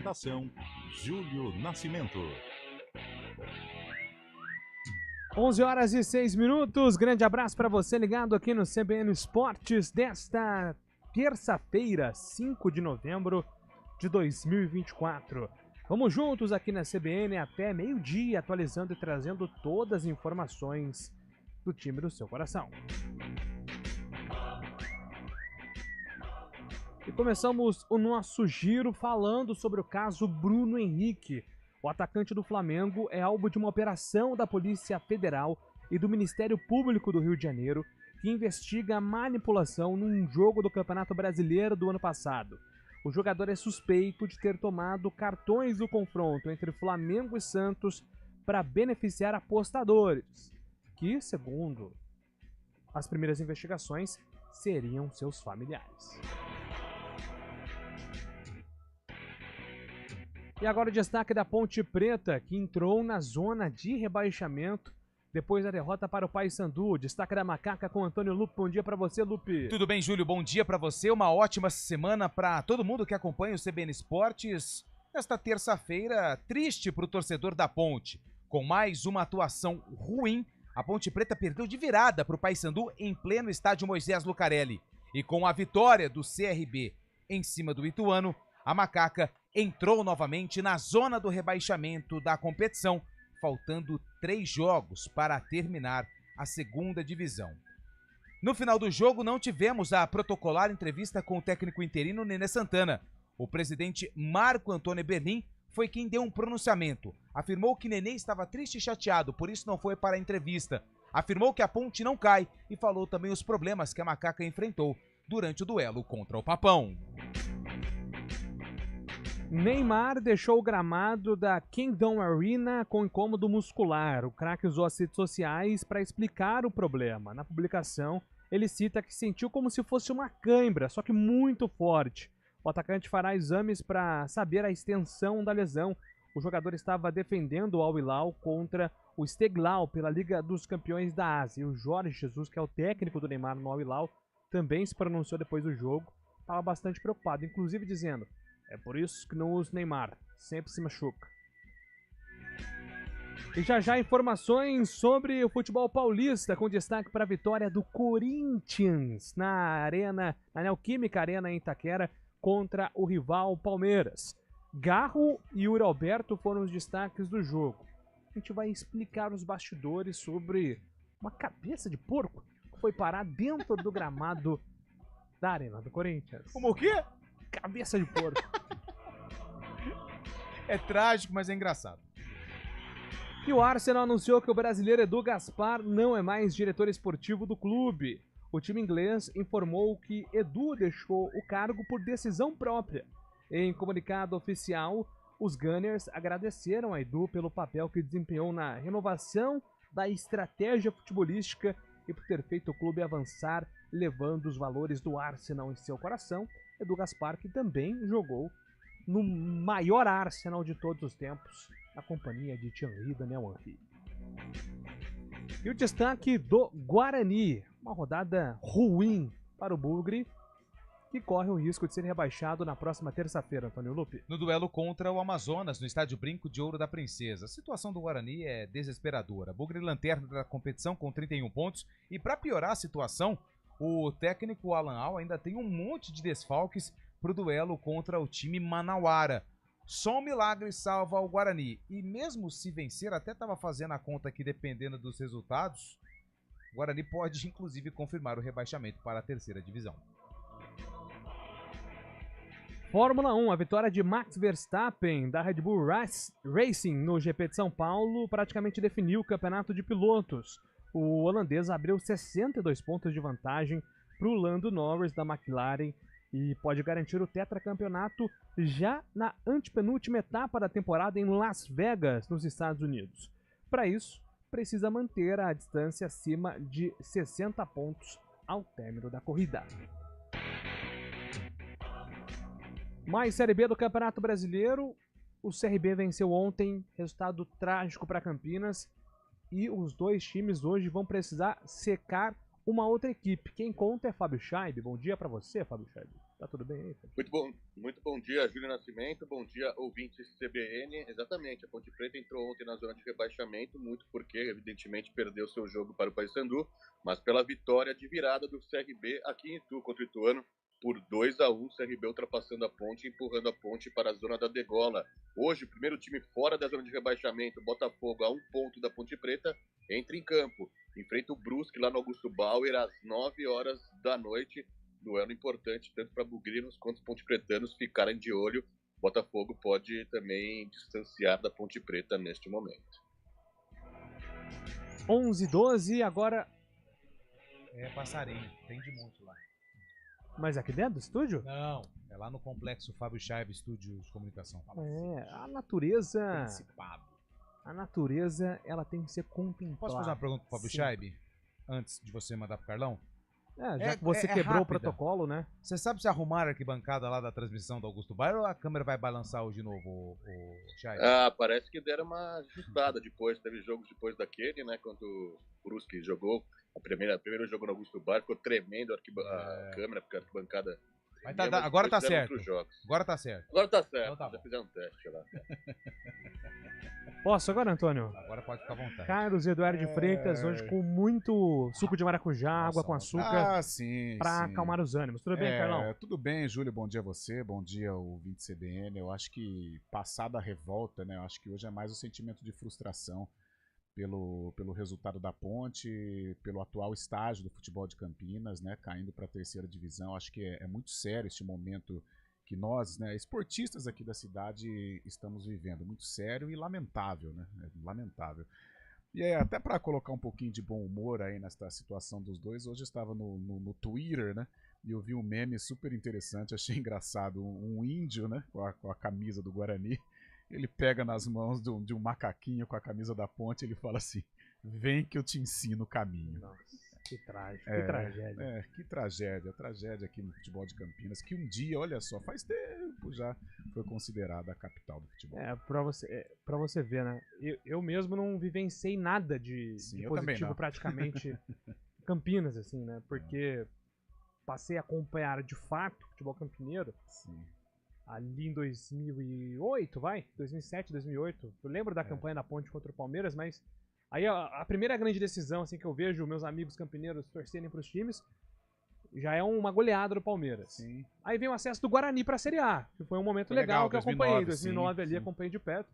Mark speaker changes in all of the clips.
Speaker 1: Apresentação: Júlio Nascimento.
Speaker 2: 11h06. Grande abraço para você ligado aqui no CBN Esportes desta terça-feira, 5 de novembro de 2024. Vamos juntos aqui na CBN até meio-dia, atualizando e trazendo todas as informações do time do seu coração. E começamos o nosso giro falando sobre o caso Bruno Henrique. O atacante do Flamengo é alvo de uma operação da Polícia Federal e do Ministério Público do Rio de Janeiro, que investiga a manipulação num jogo do Campeonato Brasileiro do ano passado. O jogador é suspeito de ter tomado cartões do confronto entre Flamengo e Santos para beneficiar apostadores, que, segundo as primeiras investigações, seriam seus familiares. E agora o destaque da Ponte Preta, que entrou na zona de rebaixamento depois da derrota para o Paysandu. Destaque da Macaca com Antônio Lupe. Bom dia para você, Lupe.
Speaker 3: Tudo bem, Júlio? Bom dia para você. Uma ótima semana para todo mundo que acompanha o CBN Esportes. Nesta terça-feira, triste para o torcedor da Ponte. Com mais uma atuação ruim, a Ponte Preta perdeu de virada para o Paysandu em pleno estádio Moisés Lucarelli. E com a vitória do CRB em cima do Ituano, a Macaca entrou novamente na zona do rebaixamento da competição, faltando 3 jogos para terminar a segunda divisão. No final do jogo, não tivemos a protocolar entrevista com o técnico interino Nenê Santana. O presidente Marco Antônio Berlim foi quem deu um pronunciamento. Afirmou que Nenê estava triste e chateado, por isso não foi para a entrevista. Afirmou que a Ponte não cai e falou também os problemas que a Macaca enfrentou durante o duelo contra o Papão.
Speaker 2: Neymar deixou o gramado da Kingdom Arena com incômodo muscular. O craque usou as redes sociais para explicar o problema. Na publicação, ele cita que sentiu como se fosse uma cãibra, só que muito forte. O atacante fará exames para saber a extensão da lesão. O jogador estava defendendo o Al Hilal contra o Esteghlal pela Liga dos Campeões da Ásia. E o Jorge Jesus, que é o técnico do Neymar no Al Hilal, também se pronunciou depois do jogo. Estava bastante preocupado, inclusive dizendo: é por isso que não uso Neymar, sempre se machuca. E já informações sobre o futebol paulista, com destaque para a vitória do Corinthians na Neoquímica Arena em Itaquera contra o rival Palmeiras. Garro e Yuri Alberto foram os destaques do jogo. A gente vai explicar os bastidores sobre uma cabeça de porco que foi parar dentro do gramado da Arena do Corinthians.
Speaker 3: Como o quê?
Speaker 2: Cabeça de porco.
Speaker 3: É trágico, mas é engraçado.
Speaker 2: E o Arsenal anunciou que o brasileiro Edu Gaspar não é mais diretor esportivo do clube. O time inglês informou que Edu deixou o cargo por decisão própria. Em comunicado oficial, os Gunners agradeceram a Edu pelo papel que desempenhou na renovação da estratégia futebolística e por ter feito o clube avançar, levando os valores do Arsenal em seu coração. Edu Gaspar, que também jogou no maior Arsenal de todos os tempos, na companhia de Thierry Daniel Henry. E o destaque do Guarani, uma rodada ruim para o Bugre, que corre o risco de ser rebaixado na próxima terça-feira, Antônio Lupe.
Speaker 3: No duelo contra o Amazonas, no estádio Brinco de Ouro da Princesa. A situação do Guarani é desesperadora. Bugre lanterna da competição com 31 pontos e, para piorar a situação, o técnico Alan Al ainda tem um monte de desfalques para o duelo contra o time manauara. Só um milagre salva o Guarani. E mesmo se vencer, até estava fazendo a conta aqui dependendo dos resultados, o Guarani pode inclusive confirmar o rebaixamento para a terceira divisão.
Speaker 2: Fórmula 1, a vitória de Max Verstappen da Red Bull Racing no GP de São Paulo praticamente definiu o campeonato de pilotos. O holandês abriu 62 pontos de vantagem para o Lando Norris da McLaren e pode garantir o tetracampeonato já na antepenúltima etapa da temporada em Las Vegas, nos Estados Unidos. Para isso, precisa manter a distância acima de 60 pontos ao término da corrida. Mais Série B do Campeonato Brasileiro. O CRB venceu ontem, resultado trágico para Campinas. E os dois times hoje vão precisar secar uma outra equipe. Quem conta é Fábio Scheib. Bom dia para você, Fábio Scheib. Tá tudo bem aí?
Speaker 4: Muito bom dia, Júlio Nascimento. Bom dia, ouvintes CBN. Exatamente, a Ponte Preta entrou ontem na zona de rebaixamento, muito porque, evidentemente, perdeu seu jogo para o Paysandu, mas pela vitória de virada do CRB aqui em Itu contra o Ituano, por 2-1, CRB ultrapassando a Ponte, empurrando a Ponte para a zona da degola. Hoje, o primeiro time fora da zona de rebaixamento, Botafogo, a 1 ponto da Ponte Preta, entra em campo. Enfrenta o Brusque lá no Augusto Bauer às 9 horas da noite. Duelo importante tanto para bugrinos quanto os ponte-pretanos ficarem de olho. Botafogo pode também distanciar da Ponte Preta neste momento.
Speaker 2: 11h12, agora...
Speaker 3: É Passarinho, tem de monte lá.
Speaker 2: Mas aqui dentro do estúdio?
Speaker 3: Não, é lá no Complexo Fábio Chaive, Estúdio de Comunicação.
Speaker 2: A natureza...
Speaker 3: Principado.
Speaker 2: A natureza, ela tem que ser contemplada.
Speaker 3: Posso fazer uma pergunta pro Fábio Chaive? Antes de você mandar pro Carlão?
Speaker 2: Já que você quebrou
Speaker 3: rápida.
Speaker 2: o protocolo, né?
Speaker 3: Você sabe se arrumaram a arquibancada lá da transmissão do Augusto Bairro ou a câmera vai balançar hoje de novo, o Chaive?
Speaker 4: Parece que deram uma ajustada depois. Teve jogos depois daquele, né? Quando o Brusque jogou primeiro jogo no Augusto Bairro, ficou tremendo a câmera, porque a arquibancada...
Speaker 3: Mas agora tá certo.
Speaker 4: Agora tá certo.
Speaker 3: Então tá
Speaker 4: Já
Speaker 3: bom.
Speaker 4: fizeram um teste lá.
Speaker 2: Posso agora, Antônio?
Speaker 3: Agora pode ficar à vontade.
Speaker 2: Carlos Eduardo de Freitas, hoje com muito suco de maracujá, água com açúcar,
Speaker 5: sim,
Speaker 2: pra
Speaker 5: sim.
Speaker 2: acalmar os ânimos. Tudo bem, Carlão?
Speaker 5: Tudo bem, Júlio, bom dia a você, bom dia ao ouvinte CBN. Eu acho que, passada a revolta, né, eu acho que hoje é mais o sentimento de frustração pelo resultado da Ponte, pelo atual estágio do futebol de Campinas, né, caindo para a terceira divisão. Acho que é muito sério este momento que nós, né, esportistas aqui da cidade, estamos vivendo. Muito sério e lamentável, né? Lamentável. E até para colocar um pouquinho de bom humor aí nessa situação dos dois, hoje eu estava no Twitter, né? E eu vi um meme super interessante, achei engraçado. Um índio, né, com a camisa do Guarani, ele pega nas mãos de um macaquinho com a camisa da Ponte e ele fala assim: vem que eu te ensino o caminho.
Speaker 2: Nossa. Que trágico, que tragédia.
Speaker 5: Que tragédia, tragédia aqui no futebol de Campinas, que um dia, olha só, faz tempo já foi considerada a capital do futebol.
Speaker 2: Pra você ver, né? Eu mesmo não vivenciei nada de positivo praticamente em Campinas, assim, né? Porque passei a acompanhar de fato o futebol campineiro.
Speaker 5: Sim.
Speaker 2: Ali em 2008, 2007, 2008. Eu lembro da campanha da Ponte contra o Palmeiras, mas... Aí a primeira grande decisão assim que eu vejo meus amigos campineiros torcerem pros times já é uma goleada do Palmeiras.
Speaker 5: Sim.
Speaker 2: Aí vem o acesso do Guarani pra Série A, que foi um momento legal que eu acompanhei. Em 2009 ali,
Speaker 5: sim.
Speaker 2: acompanhei de perto.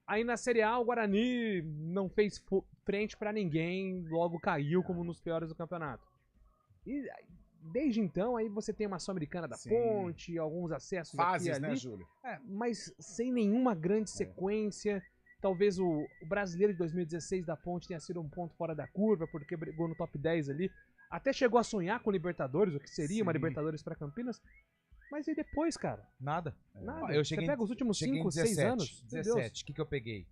Speaker 2: Aí na Série A o Guarani não fez frente pra ninguém, logo caiu como nos piores do campeonato. E desde então aí você tem uma Sul-Americana da Ponte, alguns acessos
Speaker 5: fases,
Speaker 2: aqui e ali.
Speaker 5: né, Júlio?
Speaker 2: Mas sem nenhuma grande sequência. Talvez o brasileiro de 2016 da Ponte tenha sido um ponto fora da curva, porque brigou no top 10 ali. Até chegou a sonhar com Libertadores, o que seria uma Libertadores para Campinas. Mas e depois, cara?
Speaker 3: Nada.
Speaker 2: Eu cheguei, você pega os últimos 5, 6 anos?
Speaker 3: 17. O que eu peguei?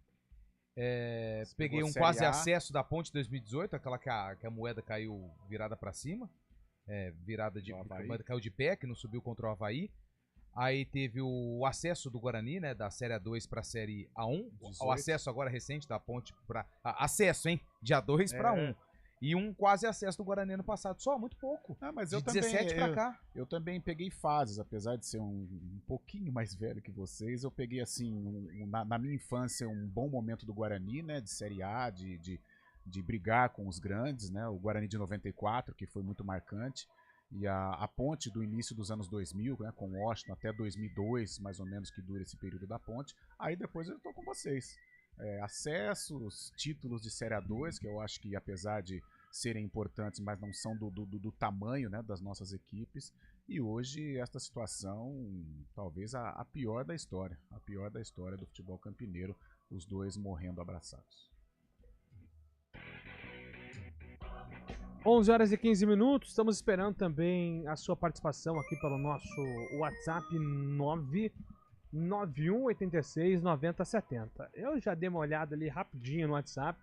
Speaker 3: Peguei um quase acesso da Ponte 2018, aquela que a moeda caiu virada para cima. Virada de... A moeda caiu de pé, que não subiu contra o Avaí. Aí teve o acesso do Guarani, né, da Série A2 para a Série A1. 18. O acesso agora recente da Ponte para... acesso, hein? De A2 para A1. E um quase acesso do Guarani ano passado. Só, muito pouco.
Speaker 5: Mas
Speaker 3: de
Speaker 5: eu
Speaker 3: 17 para cá.
Speaker 5: Eu também peguei fases, apesar de ser um pouquinho mais velho que vocês. Eu peguei, assim, na minha infância, um bom momento do Guarani, né, de Série A, de brigar com os grandes, né? O Guarani de 94, que foi muito marcante. E a Ponte do início dos anos 2000, né, com Washington até 2002, mais ou menos, que dura esse período da Ponte. Aí depois eu tô com vocês. Acessos, títulos de Série A2, que eu acho que apesar de serem importantes, mas não são do tamanho, né, das nossas equipes. E hoje esta situação, talvez a pior da história. A pior da história do futebol campineiro, os dois morrendo abraçados.
Speaker 2: 11 horas e 15 minutos, estamos esperando também a sua participação aqui pelo nosso WhatsApp 991869070. Eu já dei uma olhada ali rapidinho no WhatsApp.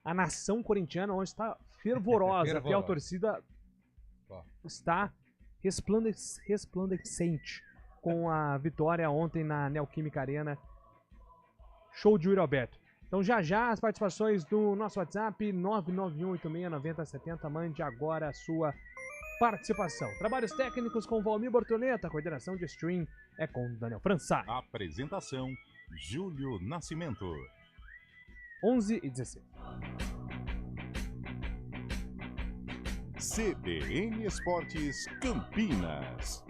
Speaker 2: A nação corintiana hoje está fervorosa, porque a torcida está resplandecente com a vitória ontem na Neoquímica Arena. Show de Yuri Alberto. Então já as participações do nosso WhatsApp 991869070, mande agora a sua participação. Trabalhos técnicos com Valmir Bortoleta, coordenação de stream é com Daniel Françai.
Speaker 1: Apresentação: Júlio Nascimento.
Speaker 2: 11h16.
Speaker 1: CBN Esportes Campinas.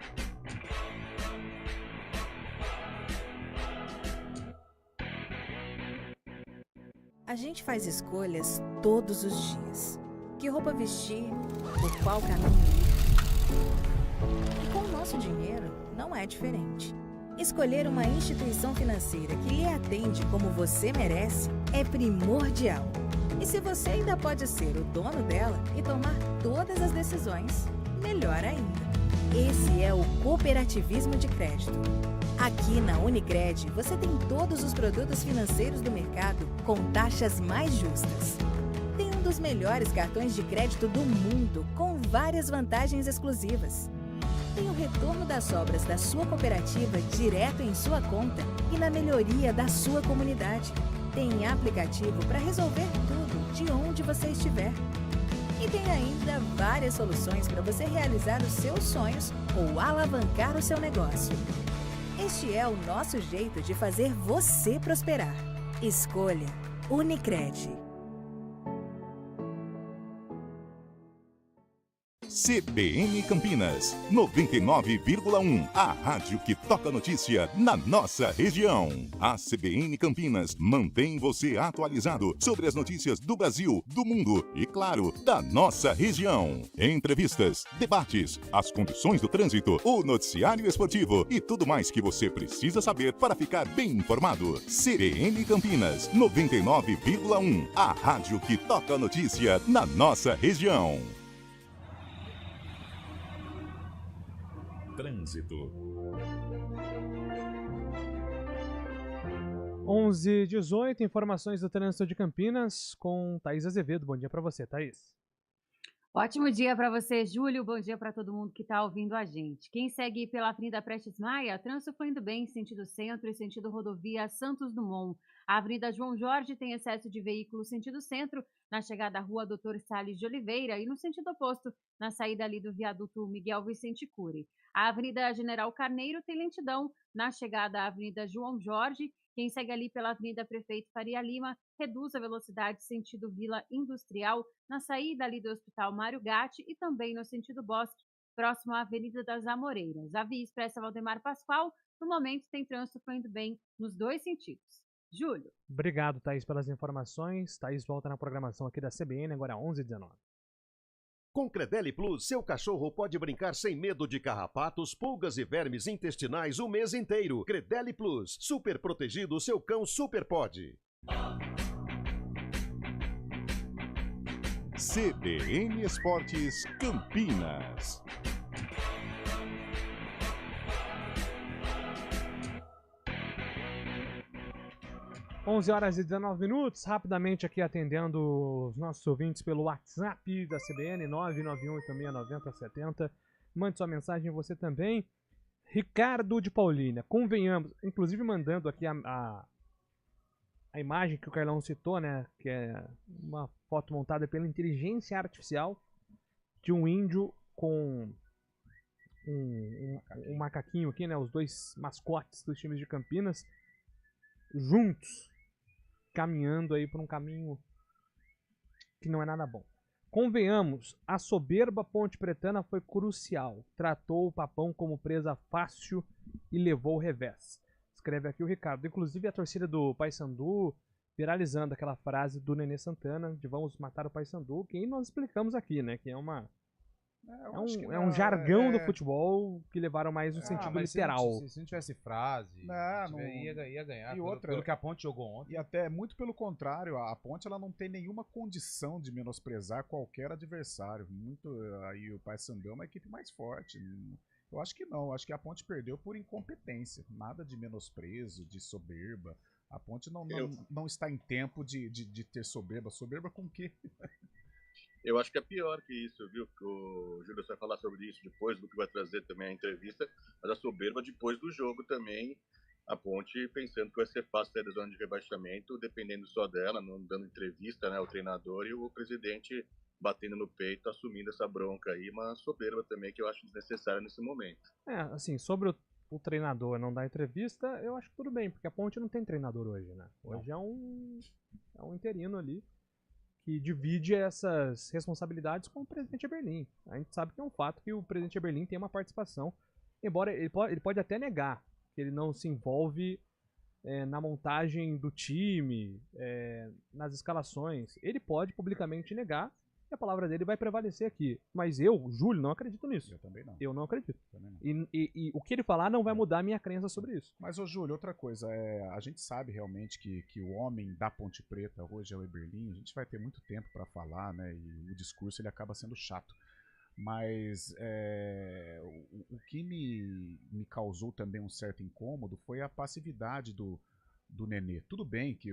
Speaker 6: A gente faz escolhas todos os dias. Que roupa vestir, por qual caminho ir. E com o nosso dinheiro, não é diferente. Escolher uma instituição financeira que lhe atende como você merece é primordial. E se você ainda pode ser o dono dela e tomar todas as decisões, melhor ainda. Esse é o cooperativismo de crédito. Aqui na Unicred, você tem todos os produtos financeiros do mercado com taxas mais justas. Tem um dos melhores cartões de crédito do mundo, com várias vantagens exclusivas. Tem o retorno das sobras da sua cooperativa direto em sua conta e na melhoria da sua comunidade. Tem aplicativo para resolver tudo de onde você estiver. E tem ainda várias soluções para você realizar os seus sonhos ou alavancar o seu negócio. Este é o nosso jeito de fazer você prosperar. Escolha Unicred.
Speaker 1: CBN Campinas, 99,1. A rádio que toca notícia na nossa região. A CBN Campinas mantém você atualizado sobre as notícias do Brasil, do mundo e, claro, da nossa região. Entrevistas, debates, as condições do trânsito, o noticiário esportivo e tudo mais que você precisa saber para ficar bem informado. CBN Campinas, 99,1. A rádio que toca notícia na nossa região. Trânsito.
Speaker 2: 11h18, informações do trânsito de Campinas com Thaís Azevedo. Bom dia para você, Thaís.
Speaker 7: Ótimo dia para você, Júlio. Bom dia para todo mundo que está ouvindo a gente. Quem segue pela Avenida Prestes Maia, trânsito fluindo bem, sentido centro e sentido rodovia Santos Dumont. A Avenida João Jorge tem excesso de veículos sentido centro, na chegada à Rua Doutor Salles de Oliveira e no sentido oposto, na saída ali do viaduto Miguel Vicente Cury. A Avenida General Carneiro tem lentidão na chegada à Avenida João Jorge. Quem segue ali pela Avenida Prefeito Faria Lima, reduz a velocidade sentido Vila Industrial, na saída ali do Hospital Mário Gatti e também no sentido Bosque, próximo à Avenida das Amoreiras. A Via Expressa Valdemar Pascoal, no momento, tem trânsito fluindo bem nos dois sentidos. Júlio.
Speaker 2: Obrigado, Thaís, pelas informações. Thaís volta na programação aqui da CBN, agora 11h19.
Speaker 8: Com Credelli Plus, seu cachorro pode brincar sem medo de carrapatos, pulgas e vermes intestinais o mês inteiro. Credelli Plus, super protegido, seu cão super pode.
Speaker 1: CBN Esportes Campinas.
Speaker 2: 11h19, rapidamente aqui atendendo os nossos ouvintes pelo WhatsApp da CBN, 991869070. Mande sua mensagem, você também. Ricardo de Paulínia, convenhamos, inclusive mandando aqui a imagem que o Carlão citou, né, que é uma foto montada pela inteligência artificial de um índio com um macaquinho aqui, né, os dois mascotes dos times de Campinas, juntos, caminhando aí por um caminho que não é nada bom. Convenhamos, a soberba Ponte Pretana foi crucial. Tratou o Papão como presa fácil e levou o revés. Escreve aqui o Ricardo. Inclusive a torcida do Paysandu viralizando aquela frase do Nenê Santana de vamos matar o Paysandu, que nós explicamos aqui, né? Que é um jargão do futebol que levaram mais no sentido literal.
Speaker 3: Se não tivesse frase, ia ganhar.
Speaker 5: E outra,
Speaker 3: pelo que a Ponte jogou ontem.
Speaker 5: E até muito pelo contrário, a Ponte ela não tem nenhuma condição de menosprezar qualquer adversário. Aí o Paysandu é uma equipe mais forte. Eu acho que não. Eu acho que a Ponte perdeu por incompetência. Nada de menosprezo, de soberba. A Ponte não está em tempo de ter soberba. Soberba com o quê?
Speaker 4: Eu acho que é pior que isso, viu? O Júlio vai falar sobre isso depois, do que vai trazer também a entrevista, mas a soberba depois do jogo também, a Ponte pensando que vai ser fácil sair da zona de rebaixamento, dependendo só dela, não dando entrevista, né, o treinador e o presidente batendo no peito, assumindo essa bronca aí, uma soberba também que eu acho desnecessária nesse momento.
Speaker 2: Assim, sobre o treinador não dar entrevista, eu acho que tudo bem, porque a Ponte não tem treinador hoje, né? Hoje é um interino ali que divide essas responsabilidades com o presidente Eberlin. A gente sabe que é um fato que o presidente Eberlin tem uma participação, embora ele pode até negar que ele não se envolve na montagem do time, nas escalações. Ele pode publicamente negar e a palavra dele vai prevalecer aqui. Mas eu, Júlio, não acredito nisso.
Speaker 5: Eu também não.
Speaker 2: Eu não acredito.
Speaker 5: Também não.
Speaker 2: E o que ele falar não vai mudar a minha crença sobre isso.
Speaker 5: Mas, ô Júlio, outra coisa, a gente sabe realmente que o homem da Ponte Preta hoje é o Eberlin, a gente vai ter muito tempo para falar, né, e o discurso ele acaba sendo chato. Mas o que me causou também um certo incômodo foi a passividade do Nenê. Tudo bem que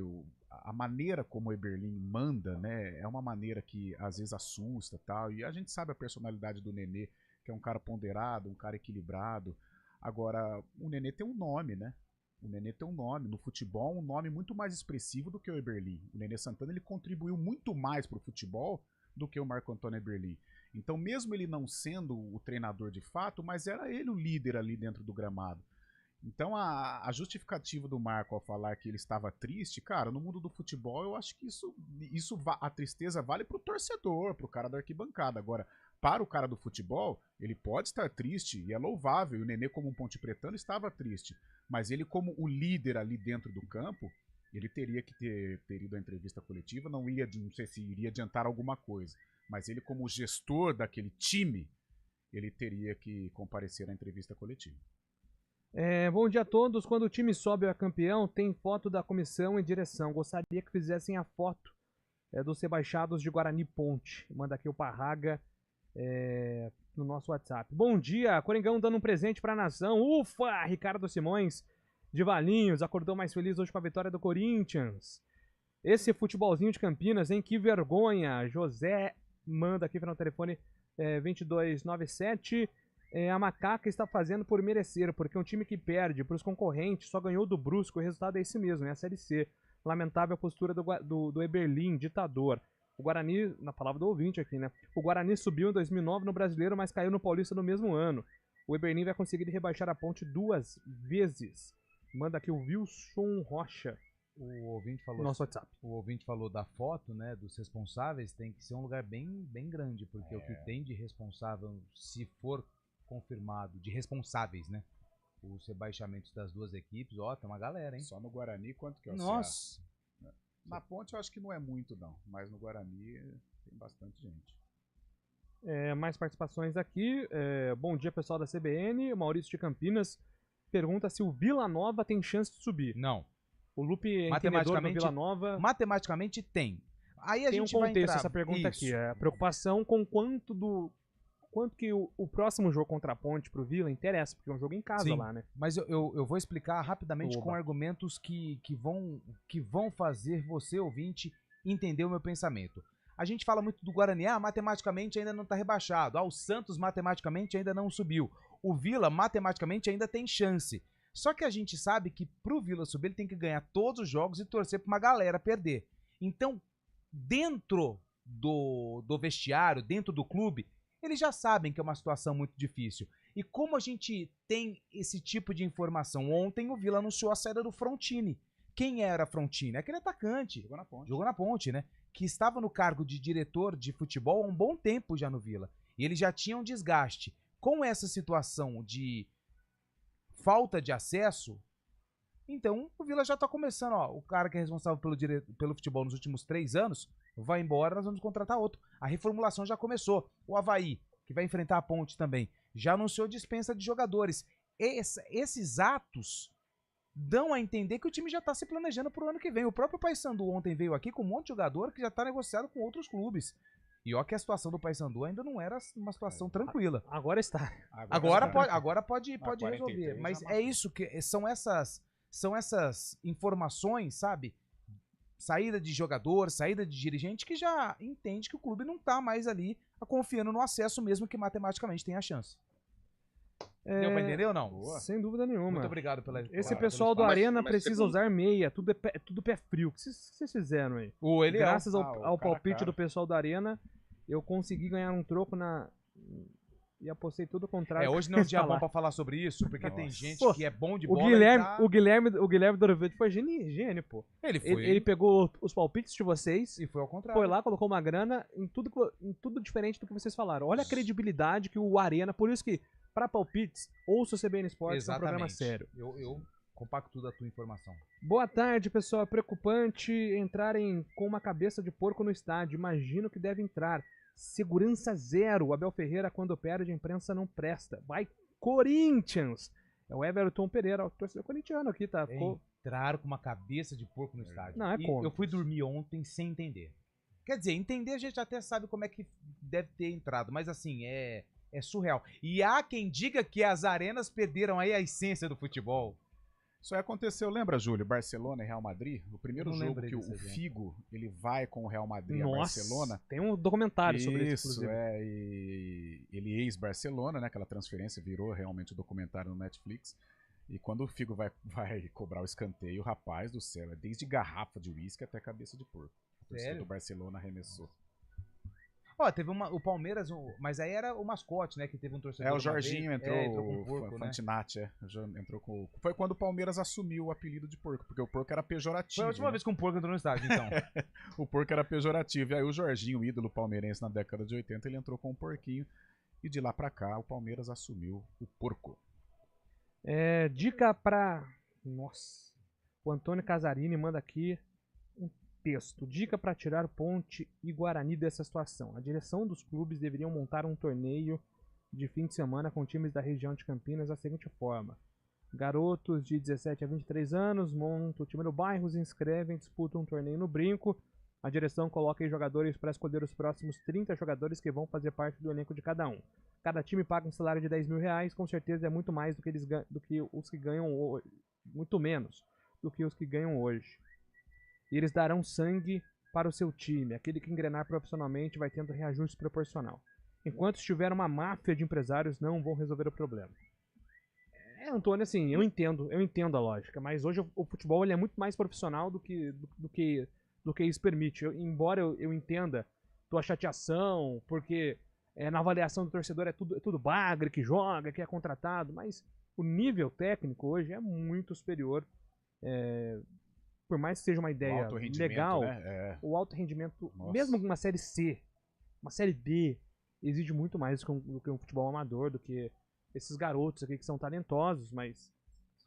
Speaker 5: a maneira como o Eberlin manda, né, é uma maneira que às vezes assusta, tal, e a gente sabe a personalidade do Nenê, que é um cara ponderado, um cara equilibrado. Agora, o Nenê tem um nome, né? O Nenê tem um nome. No futebol, um nome muito mais expressivo do que o Eberlin. O Nenê Santana ele contribuiu muito mais para o futebol do que o Marco Antônio Eberlin. Então, mesmo ele não sendo o treinador de fato, mas era ele o líder ali dentro do gramado. Então, a justificativa do Marco ao falar que ele estava triste, cara, no mundo do futebol, eu acho que a tristeza vale pro torcedor, pro cara da arquibancada. Agora, para o cara do futebol, ele pode estar triste e é louvável. E o Nenê, como um ponte pretano, estava triste. Mas ele, como o líder ali dentro do campo, ele teria que ter ido à entrevista coletiva. Não sei se iria adiantar alguma coisa. Mas ele, como gestor daquele time, ele teria que comparecer à entrevista coletiva.
Speaker 2: Bom dia a todos. Quando o time sobe ou é campeão, tem foto da comissão e direção. Gostaria que fizessem a foto dos rebaixados de Guarani Ponte. Manda aqui o Parraga no nosso WhatsApp. Bom dia, Coringão dando um presente para a nação. Ufa! Ricardo Simões de Valinhos acordou mais feliz hoje com a vitória do Corinthians. Esse futebolzinho de Campinas, hein? Que vergonha. José manda aqui no telefone 2297. A Macaca está fazendo por merecer, porque um time que perde para os concorrentes só ganhou do Brusco. O resultado é esse mesmo, é a Série C. Lamentável a postura do Eberlin, ditador. O Guarani, na palavra do ouvinte aqui, né? O Guarani subiu em 2009 no Brasileiro, mas caiu no Paulista no mesmo ano. O Eberlin vai conseguir rebaixar a Ponte 2 vezes. Manda aqui o Wilson Rocha.
Speaker 3: O ouvinte falou,
Speaker 2: nosso WhatsApp.
Speaker 3: O ouvinte falou da foto, né, dos responsáveis. Tem que ser um lugar bem, bem grande, porque o que tem de responsável, se for confirmado, de responsáveis, né? Os rebaixamentos das duas equipes, tem uma galera, hein?
Speaker 5: Só no Guarani, quanto que é o
Speaker 3: Nossa!
Speaker 5: Na Ponte eu acho que não é muito, não. Mas no Guarani tem bastante gente.
Speaker 2: Mais participações aqui. Bom dia, pessoal da CBN. O Maurício de Campinas pergunta se o Vila Nova tem chance de subir.
Speaker 3: Não.
Speaker 2: O Lupe é entendedor do Vila Nova.
Speaker 3: Matematicamente tem. Aí a
Speaker 2: tem
Speaker 3: gente
Speaker 2: um contexto
Speaker 3: vai entrar...
Speaker 2: essa pergunta
Speaker 3: Isso.
Speaker 2: aqui. A preocupação com quanto que o próximo jogo contra a Ponte pro Vila interessa, porque é um jogo em casa. Sim, lá, né?
Speaker 3: Mas eu vou explicar rapidamente com argumentos que vão fazer você, ouvinte, entender o meu pensamento. A gente fala muito do Guarani, matematicamente ainda não está rebaixado. O Santos matematicamente ainda não subiu. O Vila matematicamente ainda tem chance. Só que a gente sabe que pro Vila subir ele tem que ganhar todos os jogos e torcer pra uma galera perder. Então, dentro do vestiário, dentro do clube, eles já sabem que é uma situação muito difícil. E como a gente tem esse tipo de informação? Ontem o Vila anunciou a saída do Frontini. Quem era Frontini? Aquele atacante. Jogou na Ponte, né? Que estava no cargo de diretor de futebol há um bom tempo já no Vila. E ele já tinha um desgaste. Com essa situação de falta de acesso, então o Vila já está começando. O cara que é responsável pelo futebol nos últimos 3 anos vai embora, nós vamos contratar outro. A reformulação já começou. O Avaí, que vai enfrentar a Ponte também, já anunciou dispensa de jogadores. Esses atos dão a entender que o time já está se planejando para o ano que vem. O próprio Paysandu ontem veio aqui com um monte de jogador que já está negociado com outros clubes. E que a situação do Paysandu ainda não era uma situação tranquila.
Speaker 2: Agora está.
Speaker 3: Agora pode resolver. Mas é isso que são essas informações, sabe? Saída de jogador, saída de dirigente que já entende que o clube não está mais ali confiando no acesso, mesmo que matematicamente tenha a chance. Deu pra entender ou não?
Speaker 2: Boa. Sem dúvida nenhuma.
Speaker 3: Muito obrigado pela...
Speaker 2: Esse pessoal do Arena precisa usar meia, tudo pé frio. O que vocês fizeram aí? Graças ao palpite do pessoal da Arena, eu consegui ganhar um troco e apostei tudo o contrário.
Speaker 3: Hoje não é um dia bom pra falar sobre isso, porque tem gente
Speaker 2: Pô,
Speaker 3: que é bom de
Speaker 2: o
Speaker 3: bola
Speaker 2: Guilherme Dorovido foi gênio, pô. Ele pegou os palpites de vocês
Speaker 3: e foi ao contrário.
Speaker 2: Foi lá, colocou uma grana em tudo diferente do que vocês falaram. Olha a credibilidade que o Arena, por isso que, pra palpites, ouça o CBN Esportes, é um programa sério.
Speaker 3: Eu compacto da tua informação.
Speaker 2: Boa tarde, pessoal. É preocupante entrarem com uma cabeça de porco no estádio. Imagino que deve entrar. Segurança zero. O Abel Ferreira, quando perde, a imprensa não presta. Vai, Corinthians! É o Everton Pereira, o torcedor corintiano aqui, tá?
Speaker 3: Entrar com uma cabeça de porco no estádio.
Speaker 2: Não, é
Speaker 3: eu fui dormir ontem sem entender. Quer dizer, entender a gente até sabe como é que deve ter entrado, mas assim, é surreal. E há quem diga que as arenas perderam aí a essência do futebol.
Speaker 5: Isso aí aconteceu, lembra, Júlio? Barcelona e Real Madrid? O primeiro jogo que o Figo ele vai com o Real Madrid a Barcelona.
Speaker 2: Tem um documentário sobre isso, inclusive.
Speaker 5: E ele ex-Barcelona, né? Aquela transferência virou realmente um documentário no Netflix. E quando o Figo vai cobrar o escanteio, rapaz do céu, é desde garrafa de uísque até cabeça de porco. O torcedor do Barcelona arremessou.
Speaker 3: Teve o Palmeiras, mas aí era o mascote, né? Que teve um torcedor.
Speaker 5: O Jorginho entrou
Speaker 3: com o porco,
Speaker 5: Fantinatti, entrou com. Foi quando o Palmeiras assumiu o apelido de porco, porque o porco era pejorativo.
Speaker 3: Foi a última vez que um porco entrou no estádio, então.
Speaker 5: O porco era pejorativo. E aí o Jorginho, o ídolo palmeirense na década de 80, ele entrou com um porquinho. E de lá pra cá, o Palmeiras assumiu o porco.
Speaker 2: Dica pra. Nossa. O Antônio Casarini manda aqui um texto. Dica para tirar Ponte e Guarani dessa situação. A direção dos clubes deveriam montar um torneio de fim de semana com times da região de Campinas da seguinte forma. Garotos de 17 a 23 anos montam o time no bairro, se inscrevem, disputam um torneio no Brinco. A direção coloca aí jogadores para escolher os próximos 30 jogadores que vão fazer parte do elenco de cada um. Cada time paga um salário de R$10.000, com certeza é muito mais do que os que ganham hoje. Muito menos do que os que ganham hoje. E eles darão sangue para o seu time. Aquele que engrenar profissionalmente vai tendo reajuste proporcional. Enquanto estiver uma máfia de empresários, não vão resolver o problema. Antônio, assim, eu entendo a lógica, mas hoje o futebol ele é muito mais profissional do que isso permite. Embora eu entenda tua chateação, porque na avaliação do torcedor é tudo bagre, que joga, que é contratado, mas o nível técnico hoje é muito superior. Por mais que seja uma ideia legal, né? O alto rendimento, mesmo com uma série C, uma série D, exige muito mais do que um futebol amador, do que esses garotos aqui que são talentosos, mas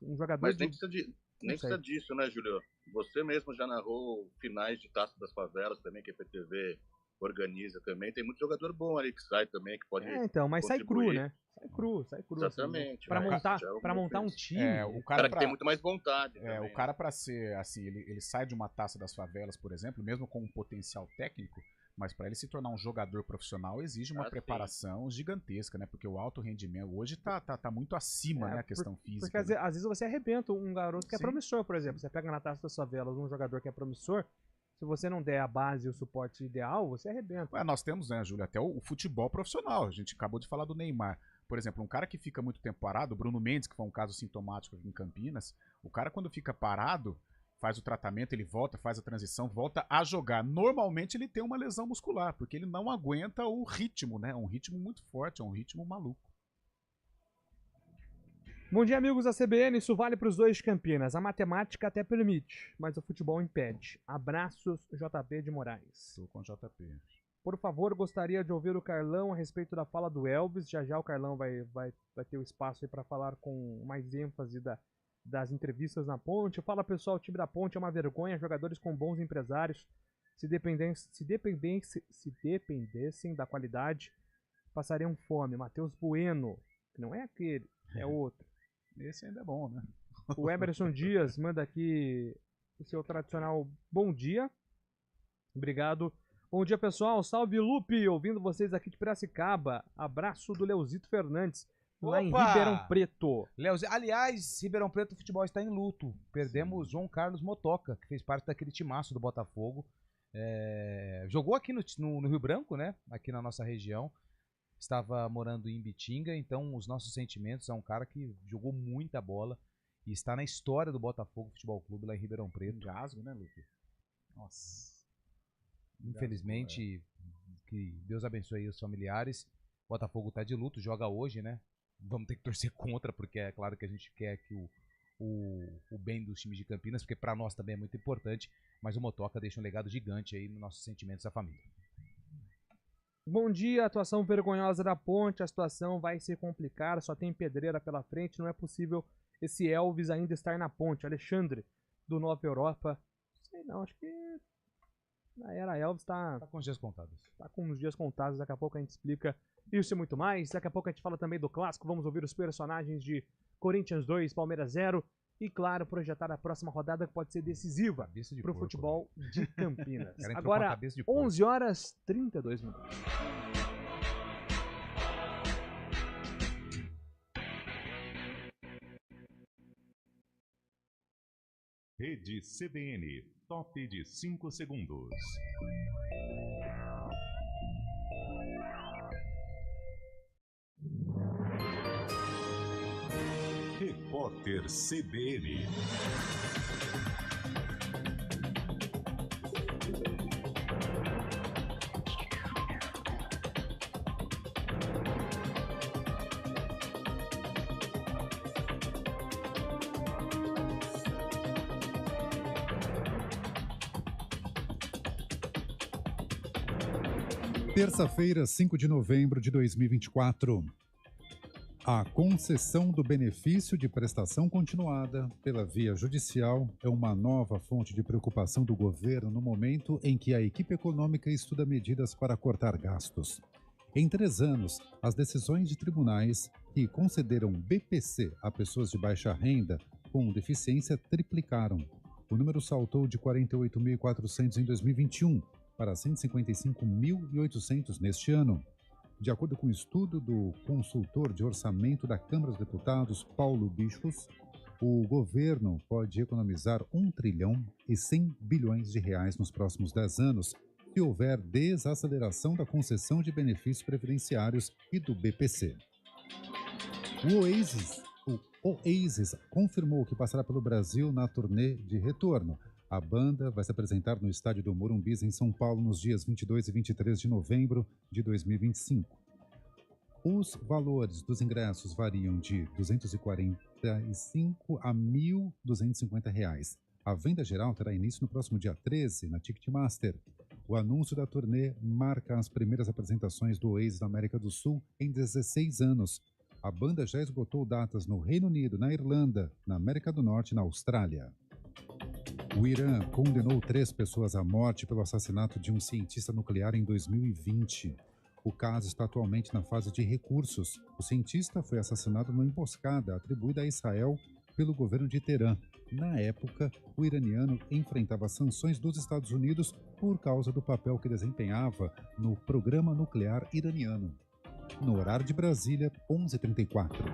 Speaker 2: um jogador...
Speaker 4: Mas nem precisa disso, né, Júlio? Você mesmo já narrou finais de Taça das Favelas também, que a PTV organiza também. Tem muito jogador bom ali que sai também, que pode
Speaker 2: mas sai cru, né? Sai cru.
Speaker 4: Exatamente.
Speaker 2: Assim, pra montar um time...
Speaker 4: o cara que tem muito mais vontade.
Speaker 5: O cara pra ser, assim, ele sai de uma Taça das Favelas, por exemplo, mesmo com um potencial técnico, mas para ele se tornar um jogador profissional exige uma preparação gigantesca, né? Porque o alto rendimento hoje tá muito acima, né? A questão física.
Speaker 2: Porque às vezes você arrebenta um garoto que é promissor, por exemplo. Você pega na Taça das Favelas um jogador que é promissor, se você não der a base e o suporte ideal, você arrebenta.
Speaker 5: Nós temos, né, Júlio, até o futebol profissional. A gente acabou de falar do Neymar. Por exemplo, um cara que fica muito tempo parado, o Bruno Mendes, que foi um caso sintomático aqui em Campinas, o cara quando fica parado, faz o tratamento, ele volta, faz a transição, volta a jogar. Normalmente ele tem uma lesão muscular, porque ele não aguenta o ritmo, né? É um ritmo muito forte, é um ritmo maluco.
Speaker 2: Bom dia, amigos da CBN. Isso vale para os dois de Campinas. A matemática até permite, mas o futebol impede. Abraços, JP de Moraes.
Speaker 5: Estou com JP.
Speaker 2: Por favor, gostaria de ouvir o Carlão a respeito da fala do Elvis. Já o Carlão vai ter o espaço aí para falar com mais ênfase das entrevistas na Ponte. Fala, pessoal, o time da Ponte é uma vergonha. Jogadores com bons empresários, se dependessem da qualidade, passariam fome. Matheus Bueno, que não é aquele, é outro.
Speaker 5: Esse ainda é bom, né?
Speaker 2: O Emerson Dias manda aqui o seu tradicional bom dia. Obrigado. Bom dia, pessoal. Salve, Lupe. Ouvindo vocês aqui de Piracicaba. Abraço do Leozito Fernandes, lá em Ribeirão Preto.
Speaker 3: Aliás, Ribeirão Preto, o futebol está em luto. Perdemos João Carlos Motoca, que fez parte daquele timaço do Botafogo. Jogou aqui no Rio Branco, né? Aqui na nossa região. Estava morando em Bitinga, então os nossos sentimentos. É um cara que jogou muita bola e está na história do Botafogo Futebol Clube lá em Ribeirão Preto.
Speaker 5: Engasgo, né, Lupe? Nossa.
Speaker 3: Infelizmente, que Deus abençoe aí os familiares. Botafogo tá de luto, joga hoje, né? Vamos ter que torcer contra, porque é claro que a gente quer que o bem dos times de Campinas, porque para nós também é muito importante, mas o Motoca deixa um legado gigante aí nos nossos sentimentos da família.
Speaker 2: Bom dia, atuação vergonhosa da Ponte, a situação vai se complicar, só tem pedreira pela frente, não é possível esse Elvis ainda estar na Ponte. Alexandre, do Nova Europa, sei não, acho que na era Elvis tá
Speaker 3: com os dias contados.
Speaker 2: Tá com os dias contados, daqui a pouco a gente explica isso e muito mais. Daqui a pouco a gente fala também do clássico, vamos ouvir os personagens de Corinthians 2, Palmeiras 0 e, claro, projetar a próxima rodada que pode ser decisiva para o futebol de Campinas. Agora, 11 horas 32 minutos.
Speaker 1: Rede CBN, top de 5 segundos. Repórter CBN.
Speaker 9: Terça-feira, 5 de novembro de 2024. A concessão do benefício de prestação continuada pela via judicial é uma nova fonte de preocupação do governo no momento em que a equipe econômica estuda medidas para cortar gastos. Em 3 anos, as decisões de tribunais que concederam BPC a pessoas de baixa renda com deficiência triplicaram. O número saltou de 48.400 em 2021 para 155.800 neste ano. De acordo com o estudo do consultor de orçamento da Câmara dos Deputados, Paulo Bichos, o governo pode economizar 1 trilhão e 100 bilhões de reais nos próximos 10 anos se houver desaceleração da concessão de benefícios previdenciários e do BPC. O Oasis confirmou que passará pelo Brasil na turnê de retorno. A banda vai se apresentar no estádio do Morumbi, em São Paulo, nos dias 22 e 23 de novembro de 2025. Os valores dos ingressos variam de R$ 245 a R$ 1.250. A venda geral terá início no próximo dia 13, na Ticketmaster. O anúncio da turnê marca as primeiras apresentações do Oasis na América do Sul em 16 anos. A banda já esgotou datas no Reino Unido, na Irlanda, na América do Norte e na Austrália. O Irã condenou 3 pessoas à morte pelo assassinato de um cientista nuclear em 2020. O caso está atualmente na fase de recursos. O cientista foi assassinado numa emboscada atribuída a Israel pelo governo de Teherã. Na época, o iraniano enfrentava sanções dos Estados Unidos por causa do papel que desempenhava no programa nuclear iraniano. No horário de Brasília, 11h34.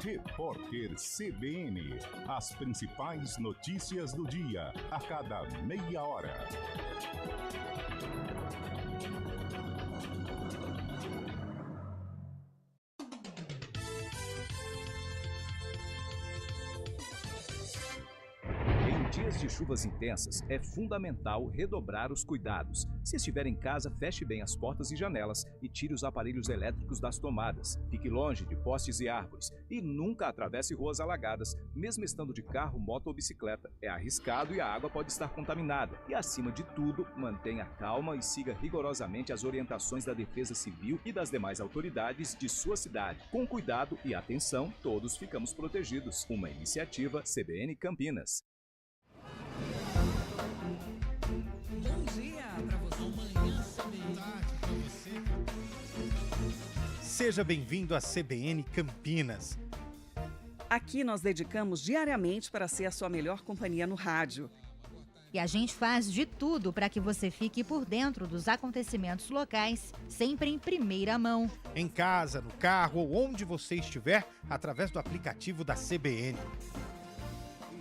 Speaker 1: Repórter CBN. As principais notícias do dia, a cada meia hora.
Speaker 10: Em dias de chuvas intensas, é fundamental redobrar os cuidados. Se estiver em casa, feche bem as portas e janelas e tire os aparelhos elétricos das tomadas. Fique longe de postes e árvores e nunca atravesse ruas alagadas, mesmo estando de carro, moto ou bicicleta. É arriscado e a água pode estar contaminada. E, acima de tudo, mantenha calma e siga rigorosamente as orientações da Defesa Civil e das demais autoridades de sua cidade. Com cuidado e atenção, todos ficamos protegidos. Uma iniciativa CBN Campinas.
Speaker 11: Bom dia para você. Amanhã, tarde para você. Seja bem-vindo à CBN Campinas.
Speaker 12: Aqui nós dedicamos diariamente para ser a sua melhor companhia no rádio.
Speaker 13: E a gente faz de tudo para que você fique por dentro dos acontecimentos locais, sempre em primeira mão.
Speaker 11: Em casa, no carro ou onde você estiver, através do aplicativo da CBN.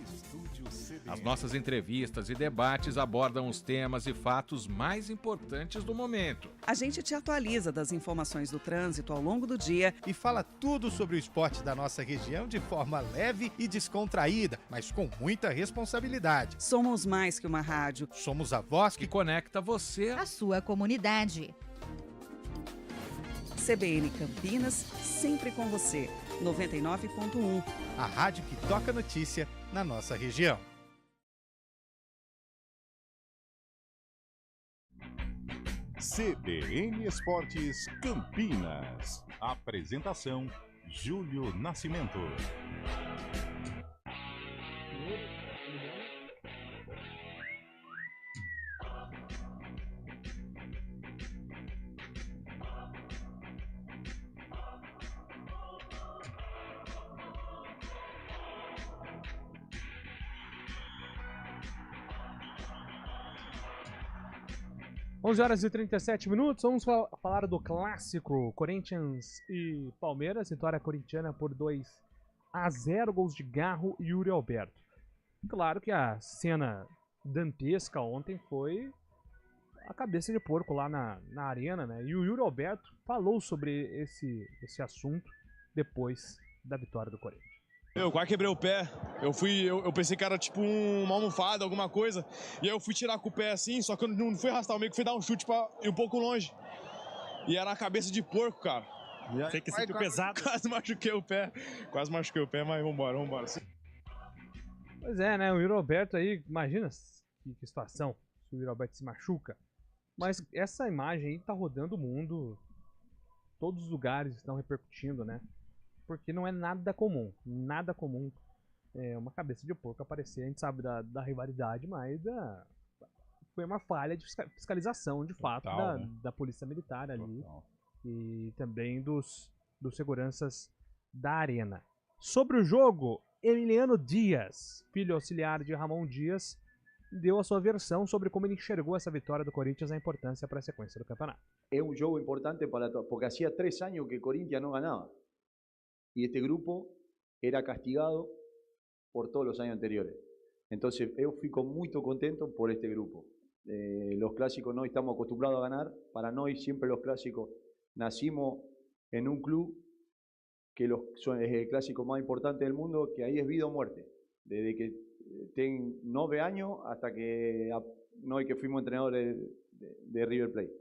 Speaker 1: Estúdio CBN.
Speaker 14: As nossas entrevistas e debates abordam os temas e fatos mais importantes do momento.
Speaker 12: A gente te atualiza das informações do trânsito ao longo do dia
Speaker 15: e fala tudo sobre o esporte da nossa região de forma leve e descontraída, mas com muita responsabilidade.
Speaker 12: Somos mais que uma rádio.
Speaker 15: Somos a voz que
Speaker 14: conecta você
Speaker 13: à sua comunidade.
Speaker 12: CBN Campinas, sempre com você. 99.1.
Speaker 15: A rádio que toca notícia na nossa região.
Speaker 1: CBN Esportes Campinas. Apresentação: Júlio Nascimento.
Speaker 2: 11 horas e 37 minutos, vamos falar do clássico Corinthians e Palmeiras, vitória corintiana por 2-0, gols de Garro e Yuri Alberto. Claro que a cena dantesca ontem foi a cabeça de porco lá na arena, né? E o Yuri Alberto falou sobre esse assunto depois da vitória do Corinthians.
Speaker 16: Eu quase quebrei o pé, eu pensei que era tipo uma almofada, alguma coisa, e aí eu fui tirar com o pé assim, só que eu não fui arrastar o meio, que fui dar um chute pra ir um pouco longe. E era a cabeça de porco, cara.
Speaker 17: Sei que sempre pesado.
Speaker 16: Quase machuquei o pé, mas vambora.
Speaker 2: Pois é, né, o Yuri Alberto aí, imagina que situação, se o Yuri Alberto se machuca. Mas essa imagem aí tá rodando o mundo, todos os lugares estão repercutindo, né? Porque não é nada comum uma cabeça de porco aparecer. A gente sabe da rivalidade, mas foi uma falha de fiscalização, de fato, da polícia militar ali. E também dos seguranças da arena. Sobre o jogo, Emiliano Dias, filho auxiliar de Ramon Dias, deu a sua versão sobre como ele enxergou essa vitória do Corinthians e a importância para a sequência do campeonato.
Speaker 18: É um jogo importante porque hacía 3 años que Corinthians no ganaba. Y este grupo era castigado por todos los años anteriores. Entonces yo fico muy contento por este grupo. Los clásicos no estamos acostumbrados a ganar. Para nosotros siempre los clásicos nacimos en un club que es el clásico más importante del mundo, que ahí es vida o muerte. Desde que tengo 9 años hasta que fuimos entrenadores de River Plate.